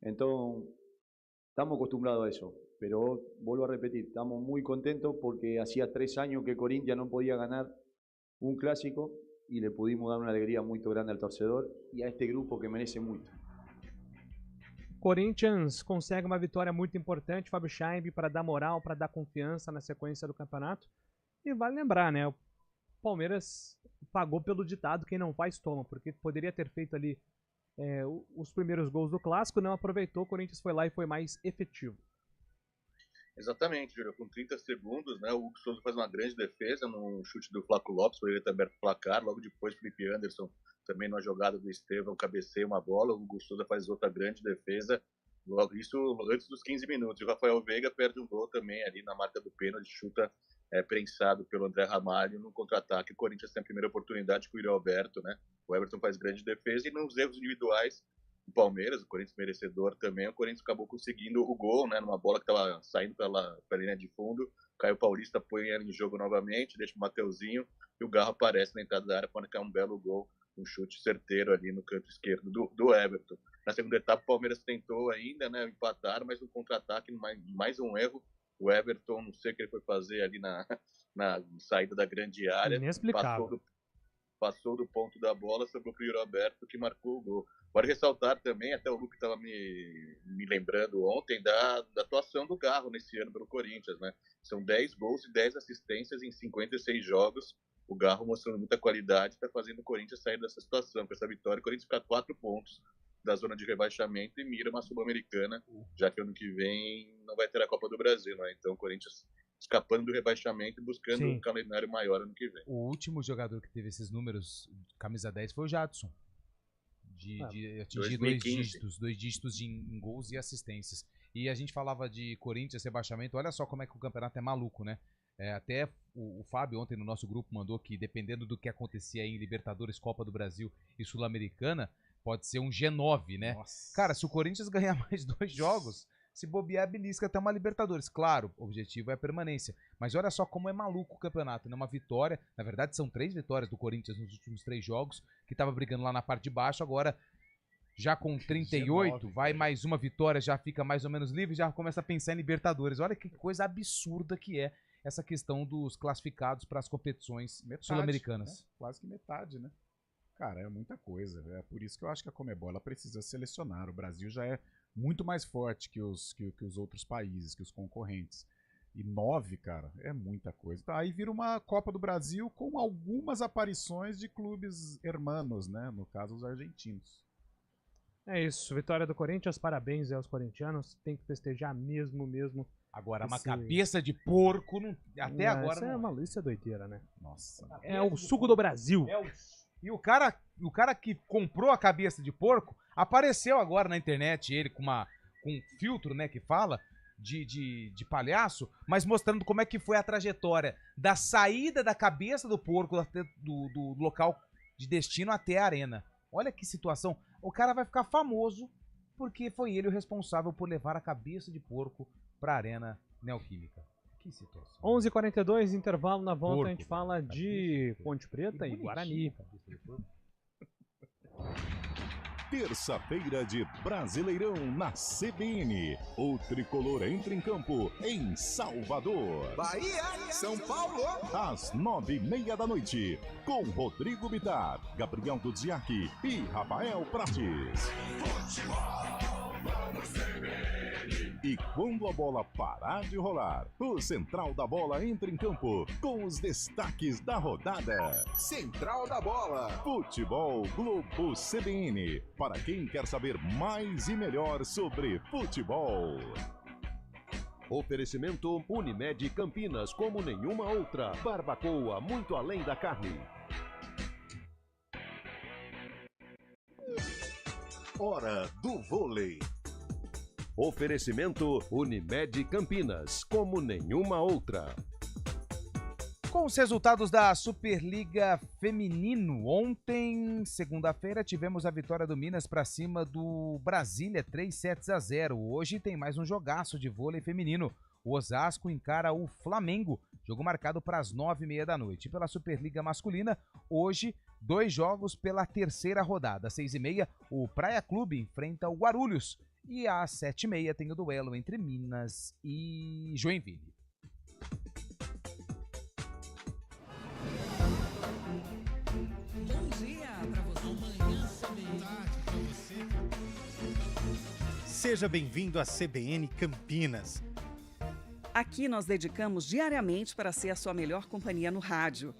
Speaker 18: Entonces estamos acostumbrados a eso. Pero vuelvo a repetir, estamos muy contentos porque hacía 3 años que Corinthians no podía ganar un clásico y le pudimos dar una alegría muy grande al torcedor y a este grupo que merece mucho.
Speaker 2: Corinthians consegue uma vitória muito importante, Fábio Scheib, para dar moral, para dar confiança na sequência do campeonato. E vale lembrar, né? O Palmeiras pagou pelo ditado: quem não faz, toma, porque poderia ter feito ali os primeiros gols do clássico, não aproveitou, o Corinthians foi lá e foi mais efetivo.
Speaker 4: Exatamente, Júlio. Com 30 segundos, né, o Hugo Souza faz uma grande defesa num chute do Flaco Lopes, poderia ter aberto o placar. Logo depois, Felipe Anderson, também numa jogada do Estevão, cabeceia uma bola. O Hugo Souza faz outra grande defesa. Logo isso antes dos 15 minutos. E o Rafael Veiga perde um gol também ali na marca do pênalti, chuta prensado pelo André Ramalho no contra-ataque. O Corinthians tem a primeira oportunidade com o Yuri Alberto, né? O Everton faz grande defesa e nos erros individuais o Palmeiras, o Corinthians merecedor também, o Corinthians acabou conseguindo o gol, né, numa bola que estava saindo pela linha de fundo. O Caio Paulista põe ela em jogo novamente, deixa o Mateuzinho e o Garro aparece na entrada da área para marcar um belo gol, um chute certeiro ali no canto esquerdo do Everton. Na segunda etapa o Palmeiras tentou ainda, né, empatar, mas no contra-ataque, mais um erro. O Everton, não sei o que ele foi fazer ali na saída da grande área, passou do ponto da bola, sobrou pro Yuri Alberto, que marcou o gol. Pode ressaltar também, até o Luke estava me lembrando ontem, da atuação do Garro nesse ano pelo Corinthians, né? São 10 gols e 10 assistências em 56 jogos. O Garro mostrando muita qualidade, está fazendo o Corinthians sair dessa situação. Com essa vitória, o Corinthians fica a 4 pontos da zona de rebaixamento e mira uma Sul-Americana, já que ano que vem não vai ter a Copa do Brasil, né? Então o Corinthians escapando do rebaixamento e buscando um calendário maior ano que vem.
Speaker 3: O último jogador que teve esses números, camisa 10, foi o Jadson. De atingir 2 dígitos em gols e assistências. E a gente falava de Corinthians, rebaixamento, olha só como é que o campeonato é maluco, né? Até o Fábio ontem no nosso grupo mandou que dependendo do que acontecia em Libertadores, Copa do Brasil e Sul-Americana, pode ser um G9, né?
Speaker 5: Nossa.
Speaker 3: Cara, se o Corinthians ganhar mais 2 jogos, se bobear, belisca até uma Libertadores. Claro, o objetivo é a permanência. Mas olha só como é maluco o campeonato, né? Uma vitória, na verdade são 3 vitórias do Corinthians nos últimos 3 jogos, que tava brigando lá na parte de baixo, agora já com 38, vai mais uma vitória, já fica mais ou menos livre, já começa a pensar em Libertadores. Olha que coisa absurda que é essa questão dos classificados para as competições sul-americanas.
Speaker 5: Né? Quase que metade, né? Cara, é muita coisa. É por isso que eu acho que a Conmebol ela precisa selecionar. O Brasil já é muito mais forte que os outros países, que os concorrentes. E 9, cara, é muita coisa. Tá, aí vira uma Copa do Brasil com algumas aparições de clubes hermanos, né? No caso, os argentinos.
Speaker 2: É isso, vitória do Corinthians, parabéns aos corintianos, tem que festejar mesmo.
Speaker 3: Agora, uma cabeça de porco, até agora
Speaker 2: não... Isso é doideira, né?
Speaker 5: Nossa.
Speaker 2: É o suco do Brasil.
Speaker 3: E o cara que comprou a cabeça de porco apareceu agora na internet, ele com um filtro, né, que fala de palhaço, mas mostrando como é que foi a trajetória da saída da cabeça do porco do local de destino até a arena. Olha que situação. O cara vai ficar famoso porque foi ele o responsável por levar a cabeça de porco para a Arena Neoquímica. Que situação.
Speaker 2: 11h42, intervalo, na volta a gente fala de Ponte Preta e Guarani.
Speaker 1: Terça-feira de Brasileirão na CBN. O tricolor entra em campo em Salvador.
Speaker 19: Bahia, São Paulo.
Speaker 1: Às 9h30 da noite, com Rodrigo Bitar, Gabriel Dudziak e Rafael Prates. E quando a bola parar de rolar, o Central da Bola entra em campo com os destaques da rodada.
Speaker 19: Central da Bola.
Speaker 1: Futebol Globo CBN. Para quem quer saber mais e melhor sobre futebol.
Speaker 8: Oferecimento Unimed Campinas, como nenhuma outra. Barbacoa, muito além da carne.
Speaker 1: Hora do vôlei.
Speaker 8: Oferecimento Unimed Campinas, como nenhuma outra.
Speaker 3: Com os resultados da Superliga Feminino, ontem, segunda-feira, tivemos a vitória do Minas para cima do Brasília, 3-0. Hoje tem mais um jogaço de vôlei feminino. O Osasco encara o Flamengo, jogo marcado para as 9h30 da noite. Pela Superliga Masculina, hoje, 2 jogos pela terceira rodada. Às 6h30, o Praia Clube enfrenta o Guarulhos. E às 7h30 tem o duelo entre Minas e Joinville.
Speaker 11: Bom dia pra você. Amanhã, tarde pra você.
Speaker 15: Seja bem-vindo à CBN Campinas.
Speaker 12: Aqui nós dedicamos diariamente para ser a sua melhor companhia no rádio.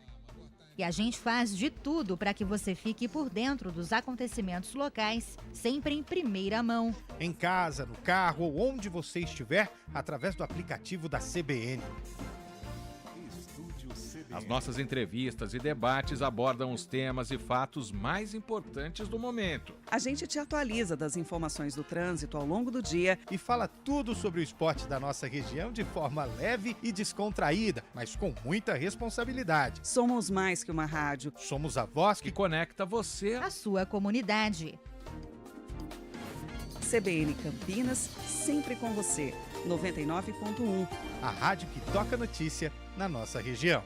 Speaker 13: E a gente faz de tudo para que você fique por dentro dos acontecimentos locais, sempre em primeira mão.
Speaker 15: Em casa, no carro ou onde você estiver, através do aplicativo da CBN.
Speaker 14: As nossas entrevistas e debates abordam os temas e fatos mais importantes do momento.
Speaker 12: A gente te atualiza das informações do trânsito ao longo do dia
Speaker 15: e fala tudo sobre o esporte da nossa região de forma leve e descontraída, mas com muita responsabilidade.
Speaker 12: Somos mais que uma rádio.
Speaker 15: Somos a voz que
Speaker 14: conecta você
Speaker 13: à sua comunidade.
Speaker 12: CBN Campinas, sempre com você. 99.1.
Speaker 15: A rádio que toca notícia na nossa região.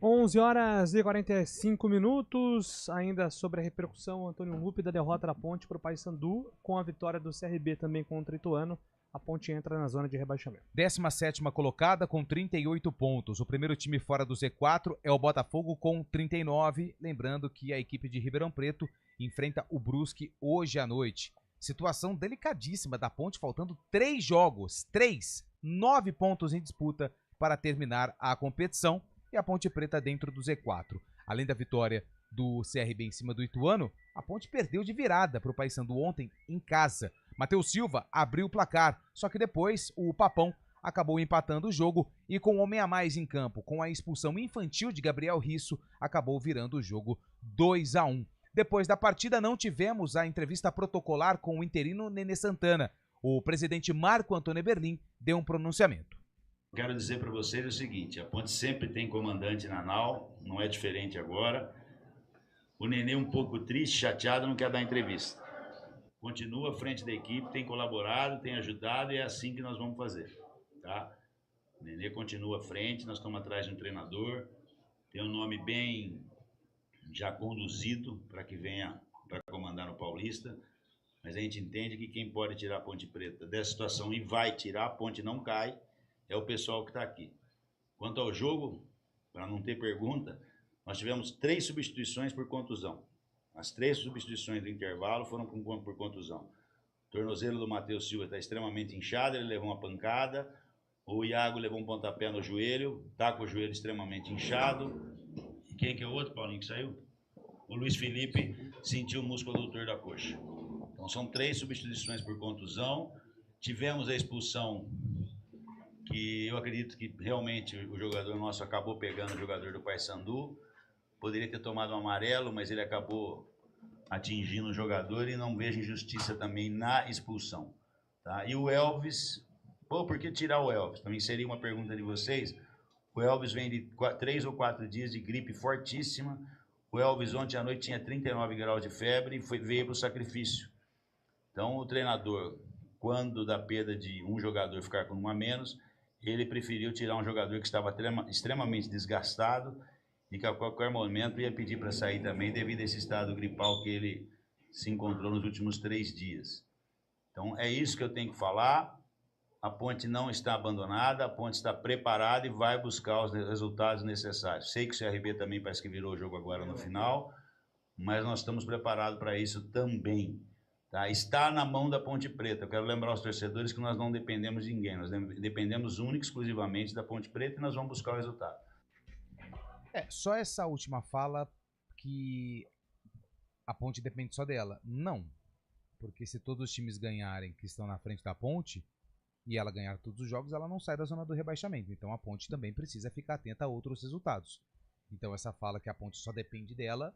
Speaker 2: 11h45, ainda sobre a repercussão, Antônio Lupe da derrota da Ponte para o Paysandu, com a vitória do CRB também contra o Ituano, a Ponte entra na zona de rebaixamento.
Speaker 3: 17ª colocada com 38 pontos, o primeiro time fora do Z4 é o Botafogo com 39, lembrando que a equipe de Ribeirão Preto enfrenta o Brusque hoje à noite. Situação delicadíssima da Ponte, faltando 3 jogos, 9 pontos em disputa para terminar a competição. E a Ponte Preta dentro do Z4. Além da vitória do CRB em cima do Ituano, a Ponte perdeu de virada para o Paysandu ontem em casa. Matheus Silva abriu o placar, só que depois o Papão acabou empatando o jogo e com um homem a mais em campo, com a expulsão infantil de Gabriel Risso, acabou virando o jogo 2-1. Depois da partida não tivemos a entrevista protocolar com o interino Nenê Santana. o presidente Marco Antônio Eberlin deu um pronunciamento.
Speaker 20: Quero dizer para vocês o seguinte, a Ponte sempre tem comandante na NAU, não é diferente agora. O Nenê um pouco triste, chateado, não quer dar entrevista. Continua à frente da equipe, tem colaborado, tem ajudado e é assim que nós vamos fazer, tá? O Nenê continua à frente, nós estamos atrás de um treinador, tem um nome bem já conduzido para que venha para comandar no Paulista, mas a gente entende que quem pode tirar a Ponte Preta dessa situação e vai tirar, a Ponte não cai, é o pessoal que está aqui. Quanto ao jogo, para não ter pergunta, nós tivemos 3 substituições por contusão. As 3 substituições do intervalo foram por contusão. O tornozelo do Matheus Silva está extremamente inchado, ele levou uma pancada. O Iago levou um pontapé no joelho, está com o joelho extremamente inchado. E quem que é o outro, Paulinho, que saiu? O Luiz Felipe sentiu o músculo adutor da coxa. Então são 3 substituições por contusão. Tivemos a expulsão, que eu acredito que realmente o jogador nosso acabou pegando o jogador do Paysandu. Poderia ter tomado um amarelo, mas ele acabou atingindo o jogador e não vejo injustiça também na expulsão. Tá? E o Elvis, por que tirar o Elvis? Também seria uma pergunta de vocês. O Elvis vem de 3 ou 4 dias de gripe fortíssima. O Elvis ontem à noite tinha 39 graus de febre e veio para o sacrifício. Então o treinador, quando da perda de um jogador ficar com um a menos, ele preferiu tirar um jogador que estava extremamente desgastado e que a qualquer momento ia pedir para sair também devido a esse estado gripal que ele se encontrou nos últimos 3 dias. Então é isso que eu tenho que falar. A Ponte não está abandonada, a Ponte está preparada e vai buscar os resultados necessários. Sei que o CRB também parece que virou o jogo agora no final, mas nós estamos preparados para isso também. Tá? Está na mão da Ponte Preta. Eu quero lembrar aos torcedores que nós não dependemos de ninguém, nós dependemos única e exclusivamente da Ponte Preta e nós vamos buscar o resultado.
Speaker 3: Só essa última fala que a Ponte depende só dela. Não, porque se todos os times ganharem que estão na frente da Ponte e ela ganhar todos os jogos, ela não sai da zona do rebaixamento. Então a Ponte também precisa ficar atenta a outros resultados. Então essa fala que a Ponte só depende dela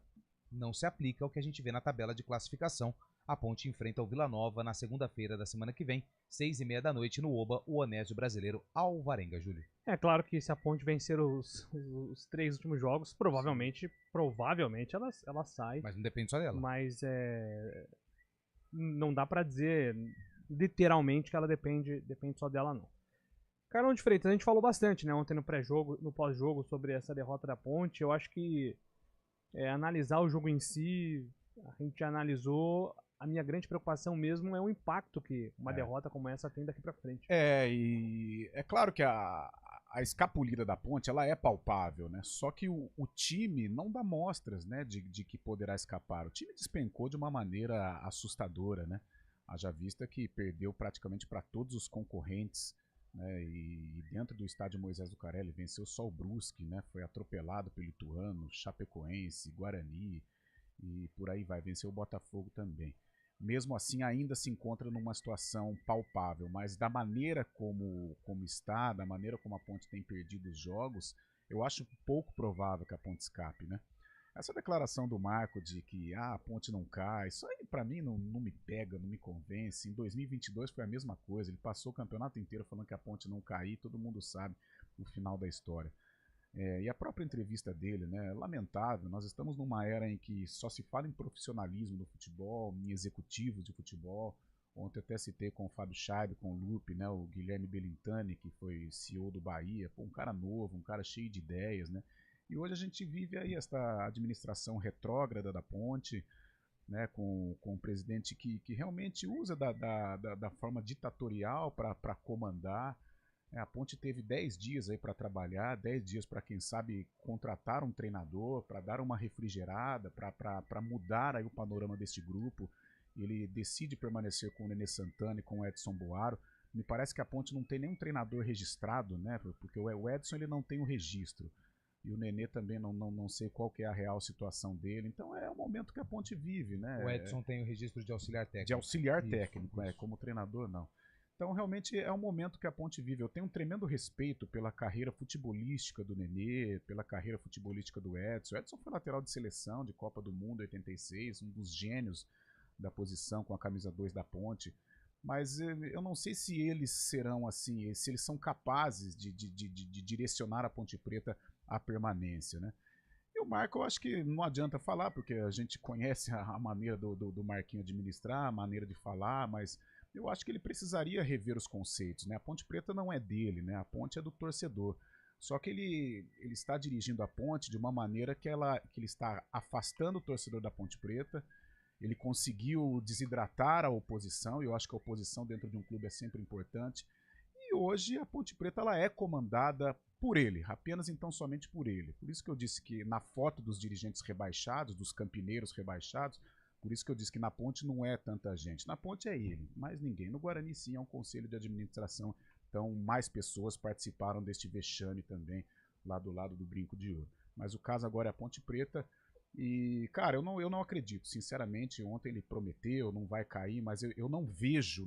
Speaker 3: não se aplica ao que a gente vê na tabela de classificação. A Ponte enfrenta o Vila Nova na segunda-feira da semana que vem, 6h30 da noite, no Oba, o Onésio Brasileiro Alvarenga, Júlio.
Speaker 2: É claro que se a Ponte vencer os 3 últimos jogos, provavelmente ela sai.
Speaker 3: Mas não depende só dela.
Speaker 2: Mas não dá pra dizer literalmente que ela depende só dela, não. Carlão de Freitas, a gente falou bastante, né, ontem no pré-jogo, no pós-jogo, sobre essa derrota da Ponte. Eu acho que analisar o jogo em si, a gente analisou. A minha grande preocupação mesmo é o impacto que uma derrota como essa tem daqui pra frente.
Speaker 5: E é claro que a escapulida da Ponte, ela é palpável, né? Só que o time não dá mostras, né, de que poderá escapar. O time despencou de uma maneira assustadora, né? Haja vista que perdeu praticamente para todos os concorrentes, né? E dentro do estádio Moisés Lucarelli venceu só o Brusque, né? Foi atropelado pelo Ituano, Chapecoense, Guarani e por aí vai. Venceu o Botafogo também. Mesmo assim, ainda se encontra numa situação palpável, mas da maneira como está, da maneira como a Ponte tem perdido os jogos, eu acho pouco provável que a Ponte escape, né? Essa declaração do Marco de que a Ponte não cai, isso aí pra mim não me pega, não me convence. Em 2022 foi a mesma coisa, ele passou o campeonato inteiro falando que a Ponte não cair, todo mundo sabe o final da história. E a própria entrevista dele, né, lamentável. Nós estamos numa era em que só se fala em profissionalismo do futebol, em executivos de futebol. Ontem até citei com o Fábio Scheibe, com o Lupe, né, o Guilherme Belintani, que foi CEO do Bahia, um cara novo, um cara cheio de ideias, né? E hoje a gente vive aí esta administração retrógrada da Ponte, né, com um presidente que realmente usa da forma ditatorial para comandar. A Ponte teve 10 dias aí para trabalhar, 10 dias para, quem sabe, contratar um treinador, para dar uma refrigerada, para mudar aí o panorama deste grupo. Ele decide permanecer com o Nenê Santana e com o Edson Boaro. Me parece que a Ponte não tem nenhum treinador registrado, né? Porque o Edson ele não tem o registro. E o Nenê também não sei qual que é a real situação dele. Então é o momento que a Ponte vive, né?
Speaker 3: O Edson tem o registro de auxiliar técnico.
Speaker 5: De auxiliar técnico, como treinador não. Então, realmente, é um momento que a Ponte vive. Eu tenho um tremendo respeito pela carreira futebolística do Nenê, pela carreira futebolística do Edson. O Edson foi lateral de seleção de Copa do Mundo 86, um dos gênios da posição com a camisa 2 da Ponte. mas eu não sei se eles serão assim, se eles são capazes de direcionar a Ponte Preta à permanência, né? E o Marco, eu acho que não adianta falar, porque a gente conhece a maneira do Marquinho administrar, a maneira de falar, mas eu acho que ele precisaria rever os conceitos, né? A Ponte Preta não é dele, né? A Ponte é do torcedor. Só que ele está dirigindo a Ponte de uma maneira que ele está afastando o torcedor da Ponte Preta. Ele conseguiu desidratar a oposição, e eu acho que a oposição dentro de um clube é sempre importante. E hoje a Ponte Preta ela é comandada por ele, apenas então somente por ele. Por isso que eu disse que na foto dos dirigentes rebaixados, dos campineiros rebaixados, por isso que eu disse que na Ponte não é tanta gente. Na Ponte é ele, mais ninguém. No Guarani sim é um conselho de administração, então mais pessoas participaram deste vexame também, lá do lado do Brinco de Ouro. Mas o caso agora é a Ponte Preta. E, cara, eu não acredito, sinceramente. Ontem ele prometeu, não vai cair, mas eu não vejo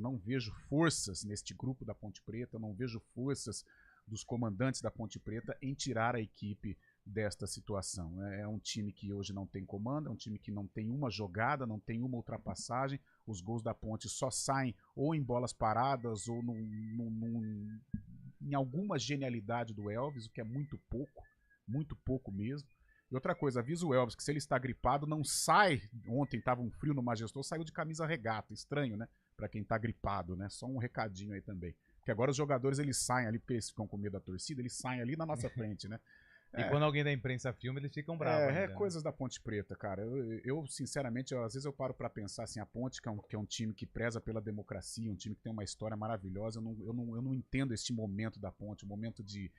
Speaker 5: forças neste grupo da Ponte Preta, eu não vejo forças dos comandantes da Ponte Preta em tirar a equipe desta situação. É um time que hoje não tem comando, é um time que não tem uma jogada, não tem uma ultrapassagem. Os gols da Ponte só saem ou em bolas paradas ou em alguma genialidade do Elvis, o que é muito pouco mesmo. E outra coisa, avisa o Elvis que se ele está gripado, não sai. Ontem estava um frio no Majestor, saiu de camisa regata. Estranho, né? Para quem está gripado, né? Só um recadinho aí também. Porque agora os jogadores eles saem ali, porque eles ficam com medo da torcida, eles saem ali na nossa frente, né?
Speaker 3: E quando alguém da imprensa filma, eles ficam bravos. Ainda,
Speaker 5: coisas da Ponte Preta, cara. Eu sinceramente, às vezes eu paro para pensar assim, a Ponte, que é um time que preza pela democracia, um time que tem uma história maravilhosa, eu não entendo este momento da Ponte, um momento de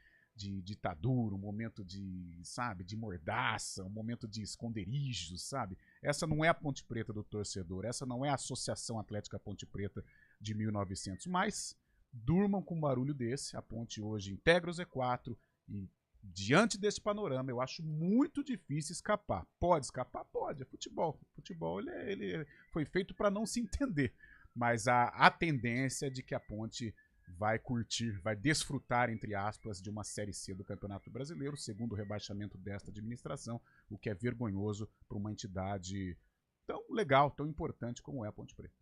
Speaker 5: ditadura, um momento de mordaça, um momento de esconderijo, sabe? Essa não é a Ponte Preta do torcedor, essa não é a Associação Atlética Ponte Preta de 1900, mas durmam com um barulho desse. A Ponte hoje integra o Z4 e diante desse panorama eu acho muito difícil escapar. Pode escapar? Pode, é futebol. Futebol ele foi feito para não se entender, mas a tendência é de que a Ponte vai curtir, vai desfrutar, entre aspas, de uma Série C do Campeonato Brasileiro, segundo o rebaixamento desta administração, o que é vergonhoso para uma entidade tão legal, tão importante como é a Ponte Preta.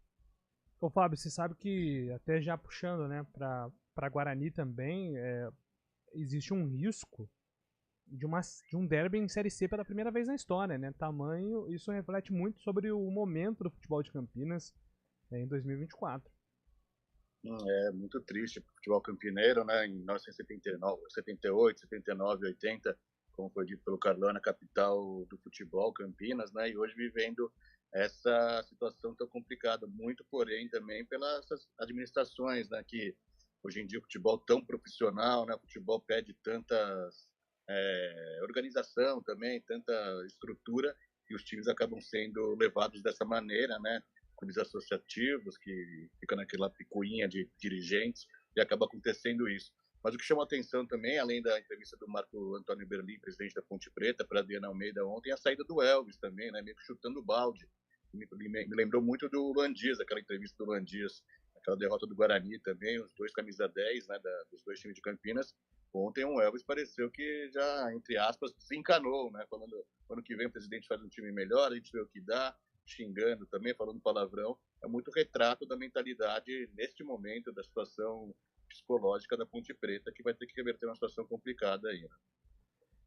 Speaker 2: Ô Fábio, você sabe que, até já puxando, né, para Guarani também, existe um risco de um derby em Série C pela primeira vez na história, né? Tamanho, isso reflete muito sobre o momento do futebol de Campinas em 2024.
Speaker 4: É muito triste para o futebol campineiro, né? Em 1979, 78, 79, 80, como foi dito pelo Carlão, a capital do futebol, Campinas, né? E hoje vivendo essa situação tão complicada, muito porém também pelas administrações, né? Que hoje em dia o futebol tão profissional, né? O futebol pede tanta organização também, tanta estrutura, e os times acabam sendo levados dessa maneira, né? Clubes associativos que ficam naquela picuinha de dirigentes e acaba acontecendo isso. Mas o que chamou a atenção também, além da entrevista do Marco Antônio Berlim, presidente da Ponte Preta, para a Adriana Almeida ontem, a saída do Elvis também, né, meio que chutando o balde. Me lembrou muito do Luan Dias, aquela entrevista do Luan Dias, aquela derrota do Guarani também, os dois camisa 10, né, dos dois times de Campinas. Ontem o Elvis pareceu que já, entre aspas, se encanou, né, falando, ano que vem o presidente faz um time melhor, a gente vê o que dá, xingando também, falando palavrão. É muito retrato da mentalidade neste momento, da situação psicológica da Ponte Preta, que vai ter que reverter uma situação complicada aí, né?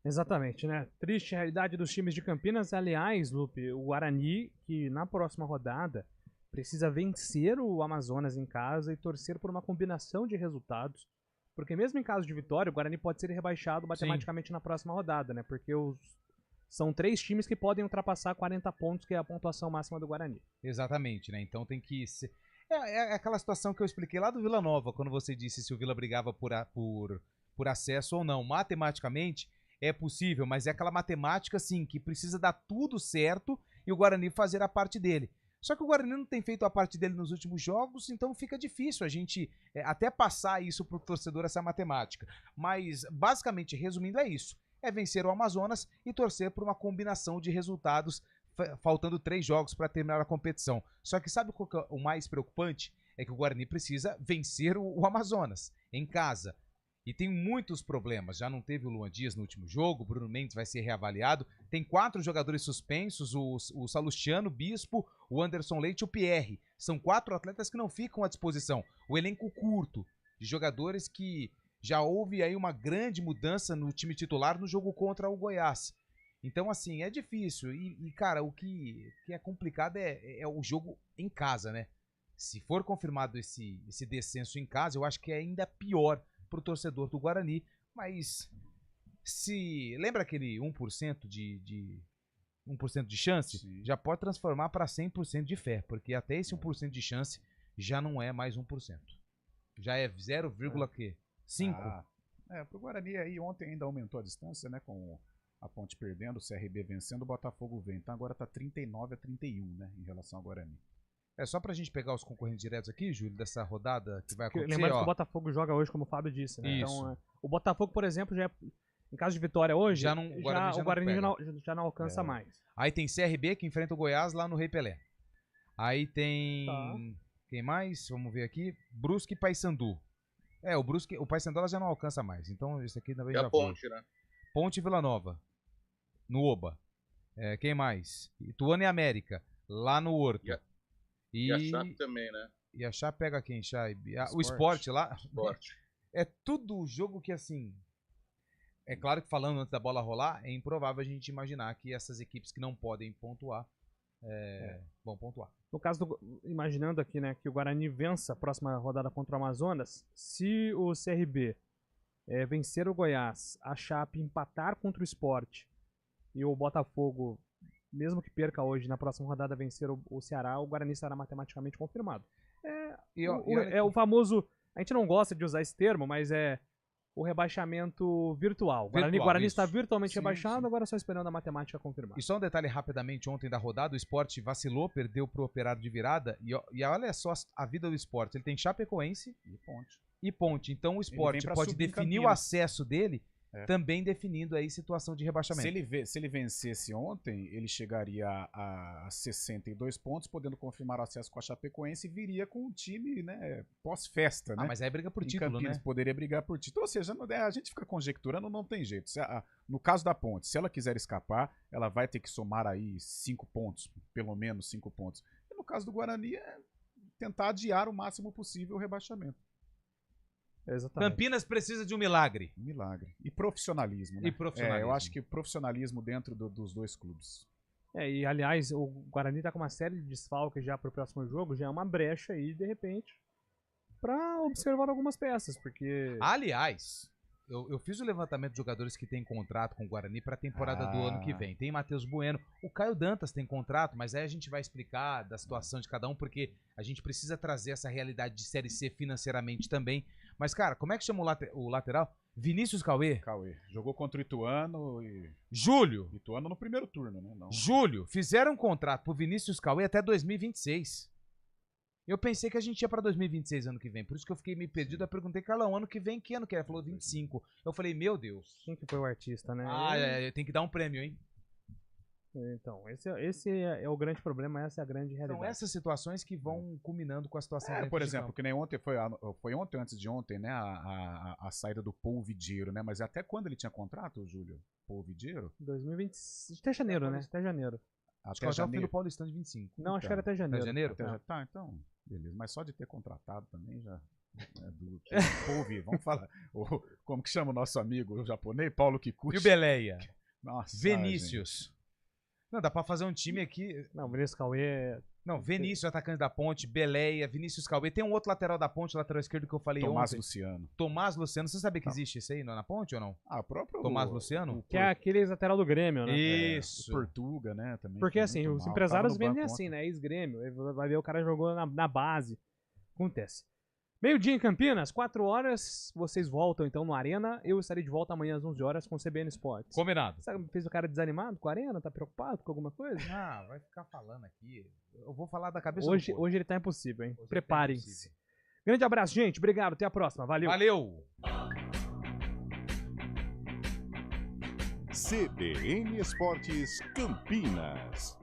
Speaker 2: Exatamente, né? Triste realidade dos times de Campinas. Aliás, Lupe, o Guarani, que na próxima rodada precisa vencer o Amazonas em casa e torcer por uma combinação de resultados, porque mesmo em caso de vitória, o Guarani pode ser rebaixado matematicamente na próxima rodada, né? Porque são 3 times que podem ultrapassar 40 pontos, que é a pontuação máxima do Guarani.
Speaker 3: Exatamente, né? Então tem que ser... É aquela situação que eu expliquei lá do Vila Nova, quando você disse se o Vila brigava por acesso ou não. Matematicamente é possível, mas é aquela matemática, assim, que precisa dar tudo certo e o Guarani fazer a parte dele. Só que o Guarani não tem feito a parte dele nos últimos jogos, então fica difícil a gente até passar isso pro torcedor, essa matemática. Mas, basicamente, resumindo, é isso. É vencer o Amazonas e torcer por uma combinação de resultados, faltando 3 jogos para terminar a competição. Só que sabe qual que é o mais preocupante? É que o Guarani precisa vencer o Amazonas em casa. E tem muitos problemas. Já não teve o Luan Dias no último jogo, o Bruno Mendes vai ser reavaliado. Tem 4 jogadores suspensos, o Salustiano, o Bispo, o Anderson Leite e o Pierre. São 4 atletas que não ficam à disposição. O elenco curto de jogadores que já houve aí uma grande mudança no time titular no jogo contra o Goiás. Então, assim, é difícil. E cara, o que é complicado é o jogo em casa, né? Se for confirmado esse descenso em casa, eu acho que é ainda pior pro torcedor do Guarani. Mas se lembra aquele 1% de 1% de chance? Sim. Já pode transformar para 100% de fé, porque até esse 1% de chance já não é mais 1%. Já é 0,5%.
Speaker 5: Pro Guarani aí ontem ainda aumentou a distância, né? Com a Ponte perdendo, o CRB vencendo, o Botafogo vem. Então agora tá 39-31, né? Em relação ao Guarani.
Speaker 3: É só pra gente pegar os concorrentes diretos aqui, Júlio, dessa rodada que vai acontecer.
Speaker 2: Lembrando que o Botafogo joga hoje, como o Fábio disse, né?
Speaker 3: Isso.
Speaker 2: Então, o Botafogo, por exemplo, já é, em caso de vitória hoje, o Guarani já não alcança mais.
Speaker 3: Aí tem CRB que enfrenta o Goiás lá no Rei Pelé. Aí tem... Quem mais? Vamos ver aqui. Brusque e Paysandu. O Paysandu ela já não alcança mais. Então esse aqui também já
Speaker 4: a Ponte, né?
Speaker 3: Ponte e Vila Nova. No Oba. Quem mais? Ituano e América. Lá no Horto.
Speaker 4: E a Chape também, né?
Speaker 3: E a Chape pega quem, Chape? O Sport lá.
Speaker 4: Sport.
Speaker 3: É tudo jogo que, assim... É claro que falando antes da bola rolar, é improvável a gente imaginar que essas equipes que não podem pontuar vão pontuar.
Speaker 2: No caso, imaginando aqui, né, que o Guarani vença a próxima rodada contra o Amazonas, se o CRB vencer o Goiás, a Chape empatar contra o Sport e o Botafogo, mesmo que perca hoje, na próxima rodada vencer o Ceará, o Guarani estará matematicamente confirmado. O famoso, a gente não gosta de usar esse termo, mas é o rebaixamento virtual. O Guarani está virtualmente rebaixado, agora só esperando a matemática confirmar.
Speaker 3: E só um detalhe rapidamente, ontem da rodada, o Sport vacilou, perdeu pro Operário de virada, e olha só a vida do Sport, ele tem Chapecoense e Ponte. Então o Sport pode definir o acesso dele, também definindo aí situação de rebaixamento.
Speaker 5: Se ele vencesse ontem, ele chegaria a 62 pontos, podendo confirmar o acesso com a Chapecoense e viria com o time, né, pós-festa, né?
Speaker 3: Mas aí briga por título,
Speaker 5: Campinas,
Speaker 3: né?
Speaker 5: Poderia brigar por título. Ou seja, a gente fica conjecturando, não tem jeito. No caso da Ponte, se ela quiser escapar, ela vai ter que somar aí 5 pontos, pelo menos 5 pontos. E no caso do Guarani, é tentar adiar o máximo possível o rebaixamento.
Speaker 2: Exatamente.
Speaker 3: Campinas precisa de um milagre.
Speaker 5: Milagre. E profissionalismo, né? Eu acho que profissionalismo dentro dos dois clubes.
Speaker 2: E aliás, o Guarani tá com uma série de desfalques já pro próximo jogo, já é uma brecha aí, de repente, pra observar algumas peças, porque...
Speaker 3: Aliás, eu fiz o levantamento de jogadores que têm contrato com o Guarani pra temporada do ano que vem. Tem Matheus Bueno, o Caio Dantas tem contrato, mas aí a gente vai explicar da situação de cada um, porque a gente precisa trazer essa realidade de Série C financeiramente também. Mas, cara, como é que chama o lateral? Vinícius Cauê.
Speaker 5: Cauê. Jogou contra o Ituano e...
Speaker 3: Júlio.
Speaker 5: Ituano no primeiro turno, né? Não.
Speaker 3: Júlio. Fizeram um contrato pro Vinícius Cauê até 2026. Eu pensei que a gente ia pra 2026 ano que vem. Por isso que eu fiquei meio perdido. Eu perguntei, Carlão, ano que vem, que ano que é? Ele falou 25. Eu falei, meu Deus.
Speaker 2: Quem que foi o artista, né?
Speaker 3: Tem que dar um prêmio, hein?
Speaker 2: Então, esse é o grande problema, essa é a grande realidade.
Speaker 3: São essas situações que vão culminando com a situação.
Speaker 5: Por exemplo, que nem ontem, foi ontem antes de ontem, né, a saída do Paul Vidiero, né, mas até quando ele tinha contrato, Júlio? Paul Vidiero?
Speaker 2: 2020, até janeiro, né, até janeiro.
Speaker 3: Acho que até o fim do Paulistão de 25.
Speaker 2: Não, acho que era até janeiro.
Speaker 5: Tá, então, beleza, mas só de ter contratado também já... Paul Vidiero, vamos falar, como que chama o nosso amigo o japonês? Paulo Kikuchi.
Speaker 3: E o Beleia.
Speaker 5: Nossa,
Speaker 3: Vinícius. Não, dá pra fazer um time aqui...
Speaker 2: Não, Vinícius Cauê...
Speaker 3: Não, Vinícius, atacante da Ponte, Beleia, Vinícius Cauê. Tem um outro lateral da Ponte, lateral esquerdo que eu falei
Speaker 5: Tomás
Speaker 3: ontem.
Speaker 5: Luciano.
Speaker 3: Tomás Luciano. Você sabia que existe isso aí na Ponte ou não?
Speaker 5: O próprio...
Speaker 3: Tomás Luciano?
Speaker 2: Que é aquele lateral do Grêmio, né?
Speaker 3: Isso.
Speaker 5: O Portuga, né? Também.
Speaker 2: Porque assim, os empresários vendem assim, né? Ex-Grêmio. Vai ver o cara jogou na base. Acontece. Meio-dia em Campinas, 4 horas, vocês voltam então no Arena. Eu estarei de volta amanhã às 11 horas com o CBN Esportes.
Speaker 3: Combinado.
Speaker 2: Sabe, fez o cara desanimado com a Arena? Tá preocupado com alguma coisa?
Speaker 3: Vai ficar falando aqui. Eu vou falar da cabeça
Speaker 2: hoje ele tá impossível, hein? Preparem-se. Grande abraço, gente. Obrigado. Até a próxima. Valeu.
Speaker 3: Valeu.
Speaker 1: CBN Esportes Campinas.